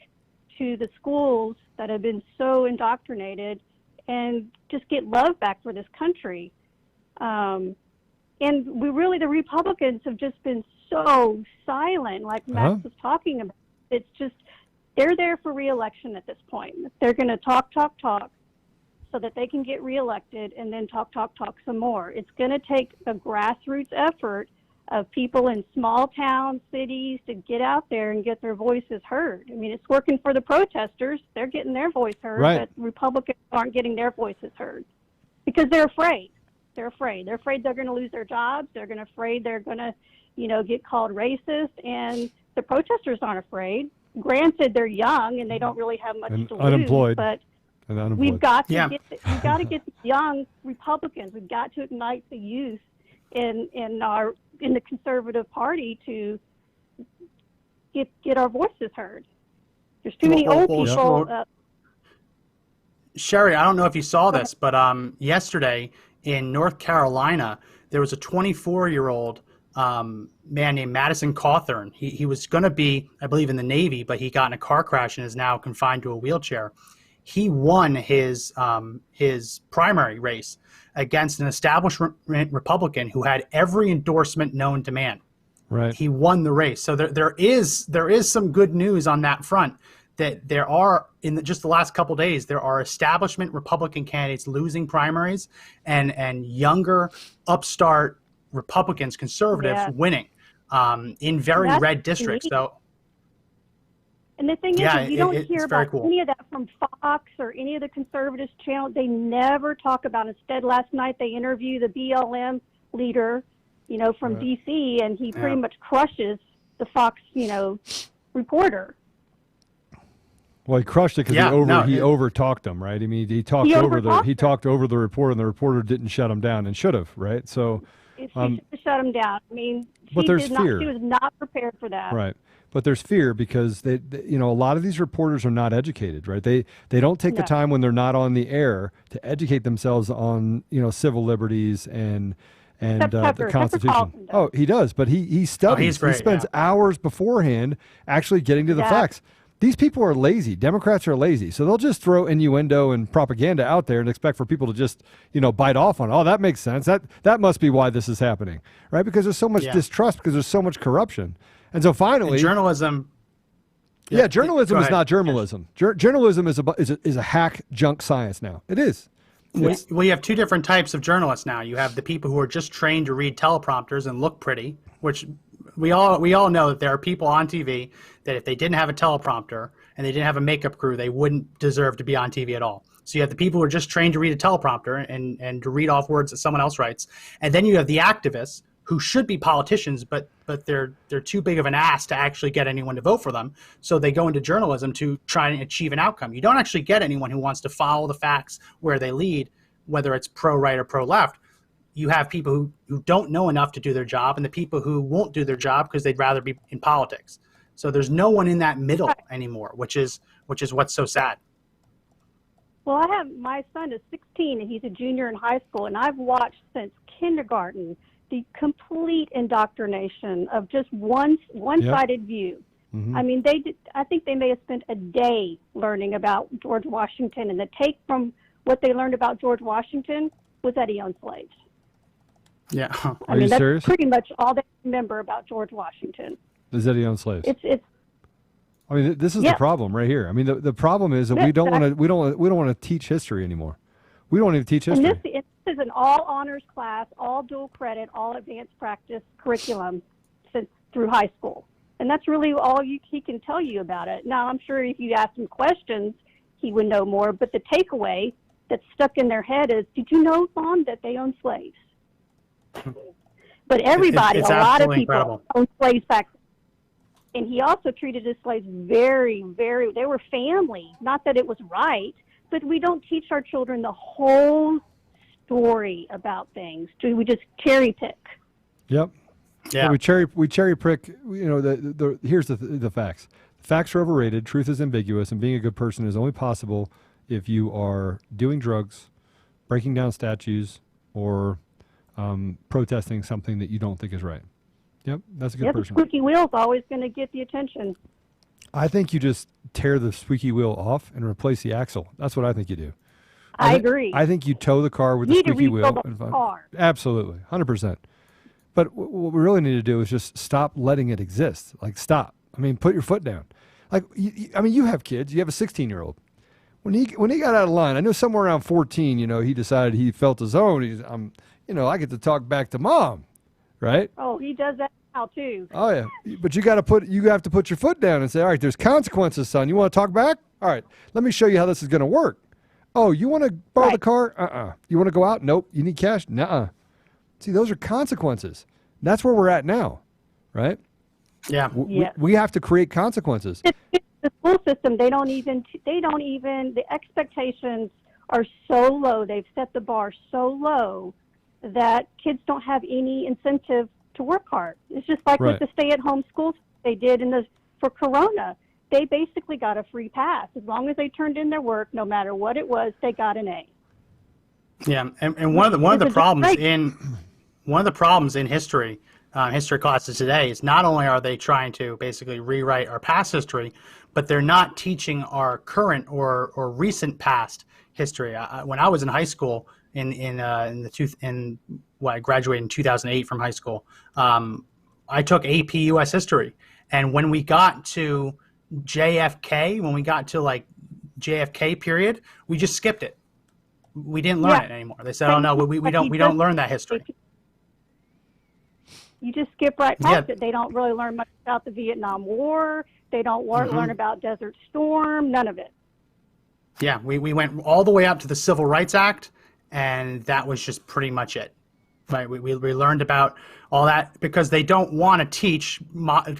to the schools that have been so indoctrinated and just get love back for this country. And the Republicans have just been so silent, like Max was talking about. It's just, they're there for re-election at this point. They're going to talk so that they can get reelected and then talk some more. It's going to take a grassroots effort of people in small town cities to get out there and get their voices heard. I mean, it's working for the protesters. They're getting their voice heard, Right. but Republicans aren't getting their voices heard because they're afraid. They're afraid. They're afraid they're going to lose their jobs. They're afraid they're going to, get called racist. And the protesters aren't afraid. Granted, they're young and they don't really have much And to unemployed. lose, but And unemployed. we've got to Yeah. we've got to get the young Republicans. We've got to ignite the youth in the conservative party to get our voices heard. There's too many old people. Sherry, I don't know if you saw this, but yesterday in North Carolina, there was a 24-year-old man named Madison Cawthorn. He was going to be, I believe, in the Navy, but he got in a car crash and is now confined to a wheelchair. He won his primary race against an establishment Republican who had every endorsement known to man. Right. He won the race. So there is some good news on that front. That there are, just the last couple of days, there are establishment Republican candidates losing primaries and younger upstart Republicans, conservatives, winning in very red districts. So, and the thing is, you don't hear about cool. any of that from Fox or any of the conservatives channels. They never talk about it. Instead, last night they interview the BLM leader, from D.C., and he pretty much crushes the Fox, reporter. Well, he crushed it because he over talked him, right? I mean, he talked over the reporter, and the reporter didn't shut him down and should have, right? So, She should have shut him down. I mean, but there's fear. She was not prepared for that. Right. But there's fear because they a lot of these reporters are not educated, right? They don't take the time when they're not on the air to educate themselves on, civil liberties and the Constitution. Oh, he does, but he studies. Great, he spends hours beforehand actually getting to the facts. These people are lazy. Democrats are lazy. So they'll just throw innuendo and propaganda out there and expect for people to just, bite off on, that makes sense. That must be why this is happening, right? Because there's so much distrust, because there's so much corruption. And so finally... And journalism... journalism is not journalism. Journalism is a hack junk science now. It is. Well, you have two different types of journalists now. You have the people who are just trained to read teleprompters and look pretty, which... We all know that there are people on TV that if they didn't have a teleprompter and they didn't have a makeup crew, they wouldn't deserve to be on TV at all. So you have the people who are just trained to read a teleprompter and to read off words that someone else writes. And then you have the activists who should be politicians, but they're too big of an ass to actually get anyone to vote for them. So they go into journalism to try and achieve an outcome. You don't actually get anyone who wants to follow the facts where they lead, whether it's pro-right or pro-left. You have people who don't know enough to do their job and the people who won't do their job because they'd rather be in politics. So there's no one in that middle anymore, which is what's so sad. Well, my son is 16 and he's a junior in high school, and I've watched since kindergarten the complete indoctrination of just one-sided view. Mm-hmm. I mean, I think they may have spent a day learning about George Washington, and the take from what they learned about George Washington was that he owned slaves. Yeah. Are you serious? That's pretty much all they remember about George Washington. Is that he owned slaves? It's. I mean, this is the problem right here. I mean, the problem is that we don't want to teach history anymore. We don't even teach history. And this is an all honors class, all dual credit, all advanced practice curriculum through high school, and that's really all he can tell you about it. Now, I'm sure if you ask him questions, he would know more. But the takeaway that's stuck in their head is, did you know, Mom, that they own slaves? But everybody, It's a lot of absolutely people incredible. owned slaves back then. And he also treated his slaves very, very, they were family. Not that it was right, but we don't teach our children the whole story about things. We just cherry pick. Yep. Yeah. We cherry pick. You know, here's the facts. Facts are overrated. Truth is ambiguous, and being a good person is only possible if you are doing drugs, breaking down statues, or protesting something that you don't think is right. Yep, that's a good The person. squeaky wheel's always going to get the attention. I think you just tear the squeaky wheel off and replace the axle. That's what I think you do. I agree. I think you tow the car with the You need to squeaky wheel. rebuild the car. Absolutely, 100%. But what we really need to do is just stop letting it exist. Like, stop. I mean, put your foot down. Like, you have kids. You have a 16-year-old. When he got out of line, I know somewhere around 14, you know, he decided he felt his own. I get to talk back to mom, right? Oh, he does that now too. Oh yeah, but you have to put your foot down and say, all right, there's consequences, son. You want to talk back? All right, let me show you how this is going to work. Oh, you want to borrow the car? You want to go out? Nope. You need cash? Nuh-uh. See, those are consequences. That's where we're at now, right? Yeah. We have to create consequences. The school system, they don't even, the expectations are so low. They've set the bar so low that kids don't have any incentive to work hard. It's just like with the stay-at-home schools they did for Corona. They basically got a free pass. As long as they turned in their work, no matter what it was, they got an A. Yeah, and one of the problems in history classes today is not only are they trying to basically rewrite our past history, but they're not teaching our current or recent past history. When I was in high school, I graduated in 2008 from high school, I took AP U.S. history, and when we got to JFK, when we got to like JFK period, we just skipped it. We didn't learn it anymore. They said, "Oh no, we don't learn that history." You just skip right past it. They don't really learn much about the Vietnam War. They don't learn about Desert Storm. None of it. Yeah, we went all the way up to the Civil Rights Act, and that was just pretty much it. Right? We learned about all that because they don't want to teach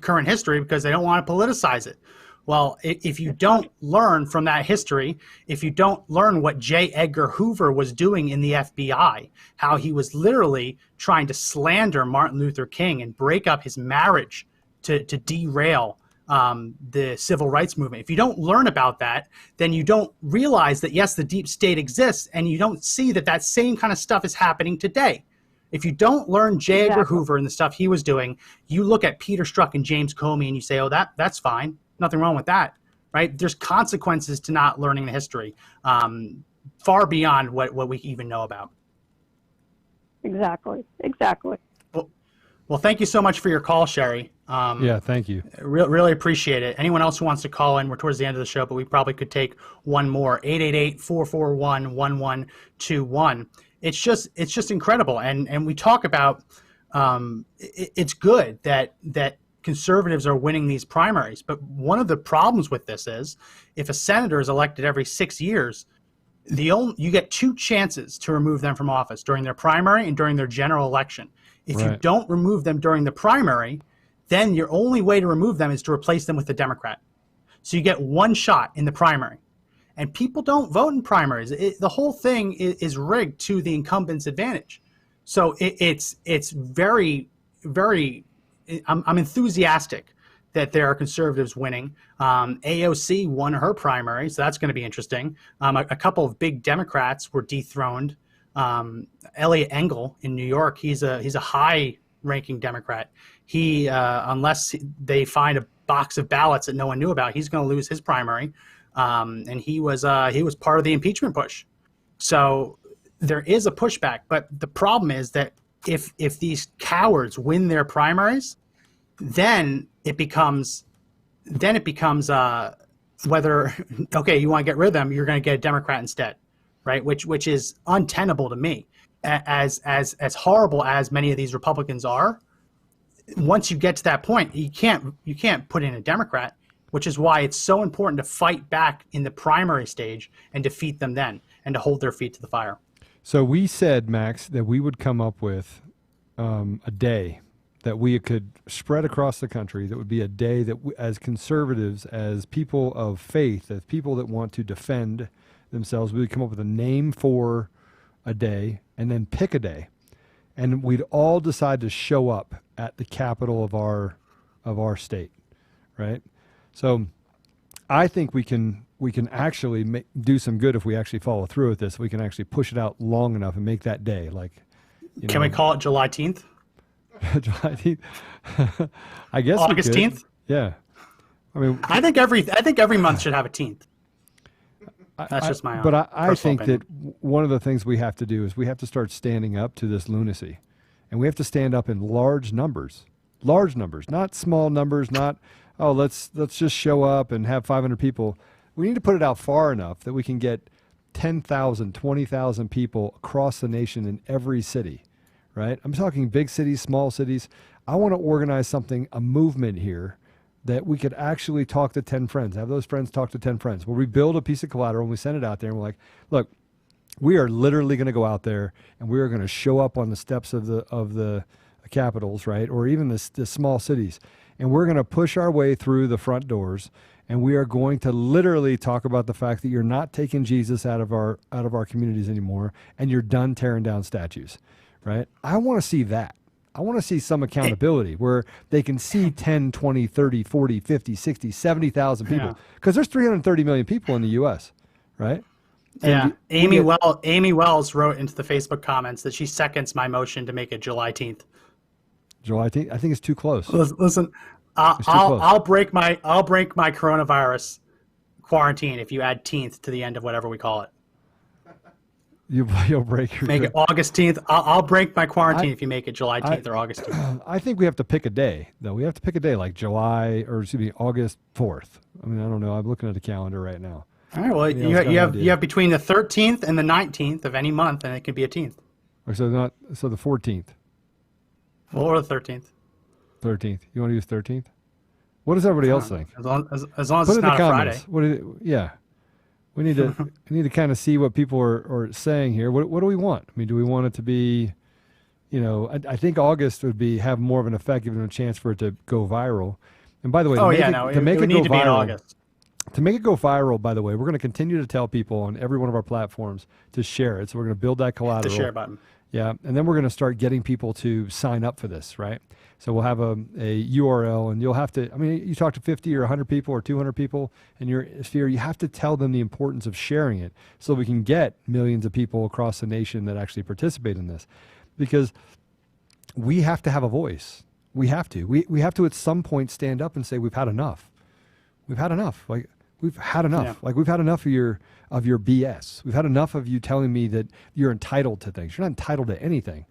current history because they don't want to politicize it. Well, if you don't learn from that history, if you don't learn what J. Edgar Hoover was doing in the FBI, how he was literally trying to slander Martin Luther King and break up his marriage to derail the civil rights movement. If you don't learn about that, then you don't realize that, yes, the deep state exists, and you don't see that same kind of stuff is happening today. If you don't learn J. Edgar Hoover and the stuff he was doing, you look at Peter Strzok and James Comey and you say, oh, that's fine. Nothing wrong with that, right? There's consequences to not learning the history, far beyond what we even know about. Exactly. Well, thank you so much for your call, Sherry. Yeah, thank you. Really appreciate it. Anyone else who wants to call in, we're towards the end of the show, but we probably could take one more. 888-441-1121. It's just incredible. And we talk about it's good that conservatives are winning these primaries. But one of the problems with this is if a senator is elected every 6 years, you get two chances to remove them from office during their primary and during their general election. If you don't remove them during the primary, then your only way to remove them is to replace them with a Democrat. So you get one shot in the primary. And people don't vote in primaries. The whole thing is rigged to the incumbent's advantage. So it's very, very, I'm enthusiastic that there are conservatives winning. AOC won her primary, so that's going to be interesting. A couple of big Democrats were dethroned. Elliot Engel in New York, he's a high-ranking Democrat. He, unless they find a box of ballots that no one knew about, he's going to lose his primary. And he was part of the impeachment push. So there is a pushback, but the problem is that if these cowards win their primaries, then it becomes whether, okay, you want to get rid of them, you're going to get a Democrat instead, right? Which is untenable to me. As horrible as many of these Republicans are, once you get to that point, you can't put in a Democrat, which is why it's so important to fight back in the primary stage and defeat them then and to hold their feet to the fire. So we said, Max, that we would come up with a day that we could spread across the country, that would be a day that as conservatives, as people of faith, as people that want to defend themselves, we would come up with a name for a day and then pick a day. And we'd all decide to show up at the capital of our state, right? So I think we can actually do some good if we actually follow through with this. We can actually push it out long enough and make that day. Like, can we call it July 10th? July 10th. I guess August 10th. Yeah, I mean, I think every month should have a 10th. That's just my own. But I think opinion. that one of the things we have to do is we have to start standing up to this lunacy, and we have to stand up in large numbers, not small numbers, not let's just show up and have 500 people. We need to put it out far enough that we can get 10,000, 20,000 people across the nation in every city, right? I'm talking big cities, small cities. I want to organize something, a movement here, that we could actually talk to 10 friends, have those friends talk to 10 friends, where we build a piece of collateral and we send it out there and we're like, look, we are literally going to go out there and we are going to show up on the steps of the capitals, right? Or even the small cities. And we're going to push our way through the front doors, and we are going to literally talk about the fact that you're not taking Jesus out of our communities anymore, and you're done tearing down statues, right? I want to see that. I want to see some accountability where they can see 10, 20, 30, 40, 50, 60, 70,000 people. Because there's 330 million people in the U.S., right? Yeah. Amy Wells wrote into the Facebook comments that she seconds my motion to make it July 10th. July 10th? I think it's too close. Listen, I'll break my coronavirus quarantine if you add 10th to the end of whatever we call it. You'll break your... Make it August 10th. I'll break my quarantine if you make it July 10th or August 10th. I think we have to pick a day, though. We have to pick a day like August 4th. I mean, I don't know. I'm looking at the calendar right now. All right. Well, you have between the 13th and the 19th of any month, and it could be a 10th. So the 14th. Or the 13th. 13th. You want to use 13th? What does everybody else think? As long as it's not a Friday. We need to kind of see what people are saying here. What do we want? I mean, do we want it to be, I think August would have more of an effect, giving them a chance for it to go viral. And by the way, to make it go viral, by the way, we're going to continue to tell people on every one of our platforms to share it. So we're going to build that collateral. The share button. Yeah, and then we're going to start getting people to sign up for this, right? So we'll have a URL, and you'll have to, you talk to 50 or 100 people or 200 people in your sphere, you have to tell them the importance of sharing it so we can get millions of people across the nation that actually participate in this. Because we have to have a voice. We have to. We have to at some point stand up and say, we've had enough. We've had enough. We've had enough. Yeah. We've had enough of your BS. We've had enough of you telling me that you're entitled to things. You're not entitled to anything.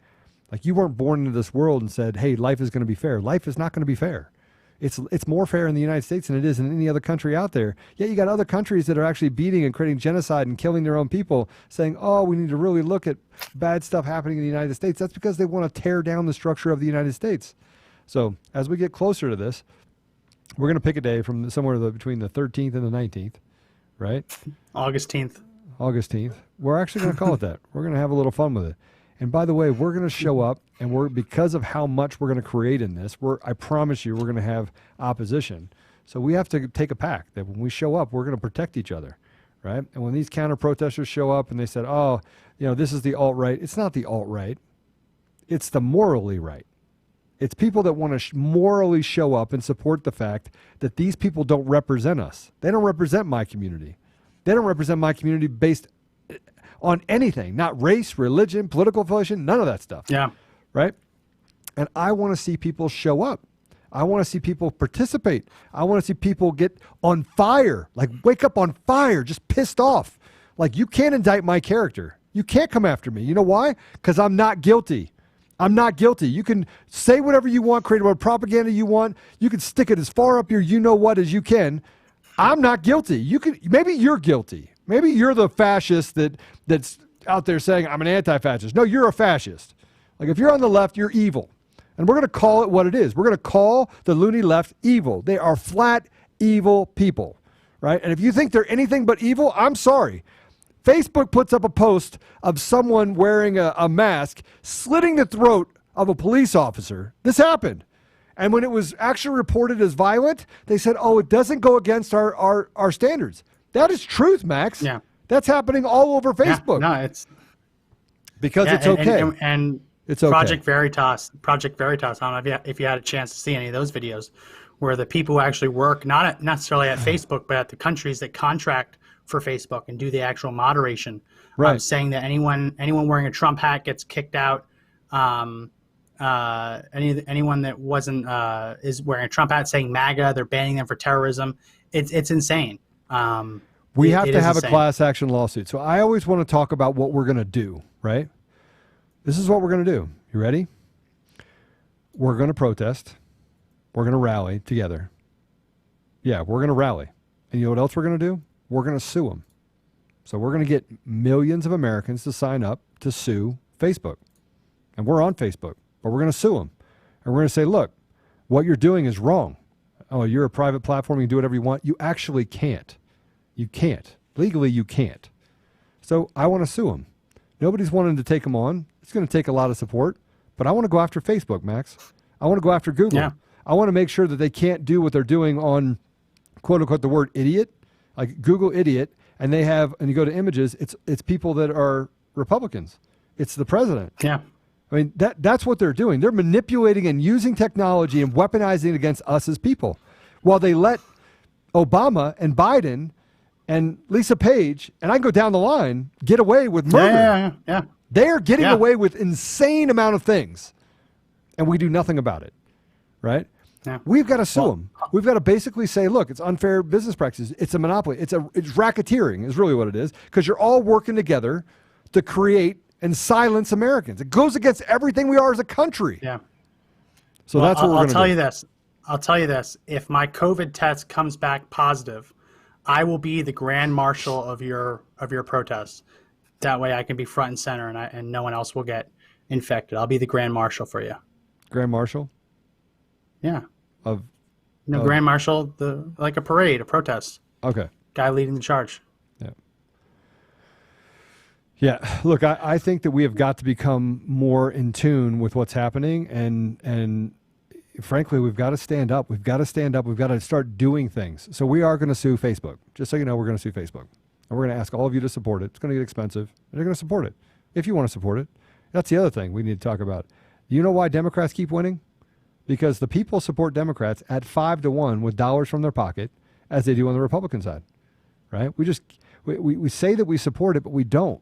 You weren't born into this world and said, hey, life is going to be fair. Life is not going to be fair. It's more fair in the United States than it is in any other country out there. Yet you got other countries that are actually beating and creating genocide and killing their own people, saying, oh, we need to really look at bad stuff happening in the United States. That's because they want to tear down the structure of the United States. So as we get closer to this, we're going to pick a day from somewhere between the 13th and the 19th, right? August 10th. August 10th. We're actually going to call it that. We're going to have a little fun with it. And by the way, we're going to show up, and because of how much we're going to create in this, I promise you, we're going to have opposition. So we have to take a pact that when we show up, we're going to protect each other, right? And when these counter-protesters show up and they said, oh, this is the alt-right, it's not the alt-right. It's the morally right. It's people that want to morally show up and support the fact that these people don't represent us. They don't represent my community. They don't represent my community based on anything, not race, religion, political affiliation, none of that stuff. Yeah. Right? And I want to see people show up. I want to see people participate. I want to see people get on fire, wake up on fire, just pissed off. You can't indict my character. You can't come after me. You know why? Because I'm not guilty. I'm not guilty. You can say whatever you want, create whatever propaganda you want. You can stick it as far up your you-know-what as you can. I'm not guilty. Maybe you're guilty. Maybe you're the fascist that's out there saying, I'm an anti-fascist. No, you're a fascist. If you're on the left, you're evil. And we're going to call it what it is. We're going to call the loony left evil. They are flat, evil people, right? And if you think they're anything but evil, I'm sorry. Facebook puts up a post of someone wearing a mask, slitting the throat of a police officer. This happened. And when it was actually reported as violent, they said, oh, it doesn't go against our standards. That is truth, Max. Yeah. That's happening all over Facebook. Yeah, no, it's because it's okay. And it's okay. Project Veritas. I don't know if you had a chance to see any of those videos where the people who actually work, not necessarily at Facebook, but at the countries that contract for Facebook and do the actual moderation, right. Saying that anyone wearing a Trump hat gets kicked out. Anyone that wasn't is wearing a Trump hat saying MAGA, they're banning them for terrorism. It's insane. We have to have a class action lawsuit. So I always want to talk about what we're going to do, right? This is what we're going to do. You ready? We're going to protest. We're going to rally together. Yeah, we're going to rally. And you know what else we're going to do? We're going to sue them. So we're going to get millions of Americans to sign up to sue Facebook. And we're on Facebook, but we're going to sue them. And we're going to say, look, what you're doing is wrong. Oh, you're a private platform. You can do whatever you want. You actually can't. You can't. Legally, you can't. So I want to sue them. Nobody's wanting to take them on. It's going to take a lot of support. But I want to go after Facebook, Max. I want to go after Google. Yeah. I want to make sure that they can't do what they're doing on, quote unquote, the word idiot, like Google idiot. And they have, and you go to images, it's people that are Republicans. It's the president. Yeah. I mean, that's what they're doing. They're manipulating and using technology and weaponizing it against us as people. While they let Obama and Biden and Lisa Page, and I can go down the line, get away with murder. Yeah. They are getting away with insane amount of things, and we do nothing about it, right? Yeah. We've got to sue them. We've got to basically say, look, it's unfair business practices. It's a monopoly. It's racketeering is really what it is, because you're all working together to create and silence Americans. It goes against everything we are as a country. Yeah. So that's what we're going to do. I'll tell you this. If my COVID test comes back positive, I will be the grand marshal of your protest. That way I can be front and center and no one else will get infected. I'll be the grand marshal for you. Grand marshal? Yeah. Grand marshal, like a parade, a protest. Okay. Guy leading the charge. Yeah, look, I think that we have got to become more in tune with what's happening, and frankly, we've got to stand up. We've got to stand up. We've got to start doing things. So we are going to sue Facebook. Just so you know, we're going to sue Facebook. And we're going to ask all of you to support it. It's going to get expensive, and they're going to support it if you want to support it. That's the other thing we need to talk about. You know why Democrats keep winning? Because the people support Democrats at 5-1 with dollars from their pocket, as they do on the Republican side, right? We say that we support it, but we don't.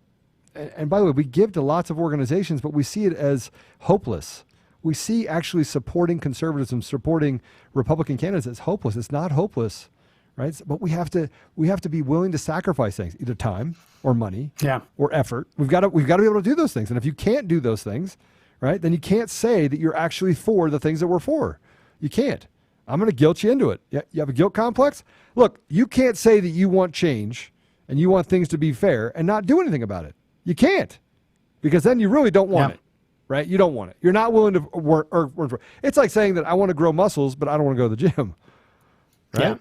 And by the way, we give to lots of organizations, but we see it as hopeless. We see actually supporting conservatism, supporting Republican candidates as hopeless. It's not hopeless, right? But we have to be willing to sacrifice things, either time or money, or effort. We've got to be able to do those things. And if you can't do those things, right, then you can't say that you're actually for the things that we're for. You can't. I'm going to guilt you into it. You have a guilt complex? Look, you can't say that you want change and you want things to be fair and not do anything about it. You can't, because then you really don't want it, right? You don't want it. You're not willing to work for it. It's like saying that I want to grow muscles, but I don't want to go to the gym, right?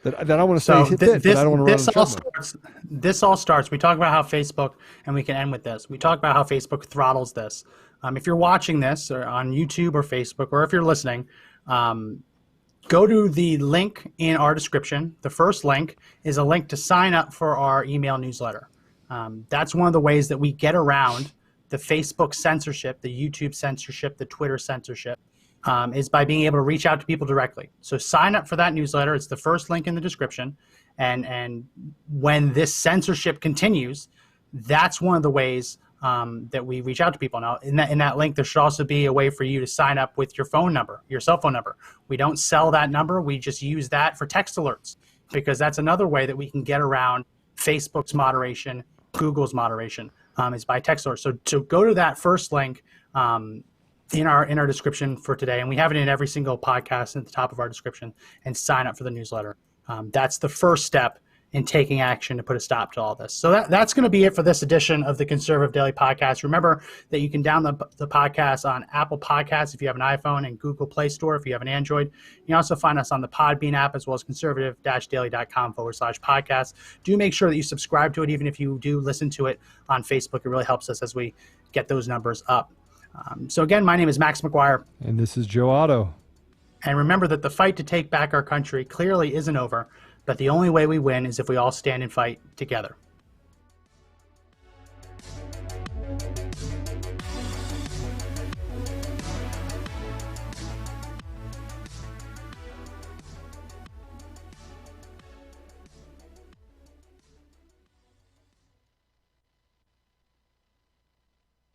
Yeah. That I want to stay fit, but I don't want to run on the treadmill. This all starts. We talk about how Facebook, and we can end with this. We talk about how Facebook throttles this. If you're watching this or on YouTube or Facebook, or if you're listening, go to the link in our description. The first link is a link to sign up for our email newsletter. That's one of the ways that we get around the Facebook censorship, the YouTube censorship, the Twitter censorship, is by being able to reach out to people directly. So sign up for that newsletter. It's the first link in the description. And when this censorship continues, that's one of the ways that we reach out to people. Now, in that link, there should also be a way for you to sign up with your phone number, your cell phone number. We don't sell that number. We just use that for text alerts, because that's another way that we can get around Facebook's moderation, Google's moderation, is by text alert. So go to that first link in our description for today, and we have it in every single podcast at the top of our description, and sign up for the newsletter. That's the first step in taking action to put a stop to all this. So that's going to be it for this edition of the Conservative Daily Podcast. Remember that you can download the podcast on Apple Podcasts if you have an iPhone, and Google Play Store if you have an Android. You can also find us on the Podbean app, as well as conservative-daily.com/podcast. Do make sure that you subscribe to it, even if you do listen to it on Facebook. It really helps us as we get those numbers up. So again, my name is Max McGuire. And this is Joe Otto. And remember that the fight to take back our country clearly isn't over, but the only way we win is if we all stand and fight together.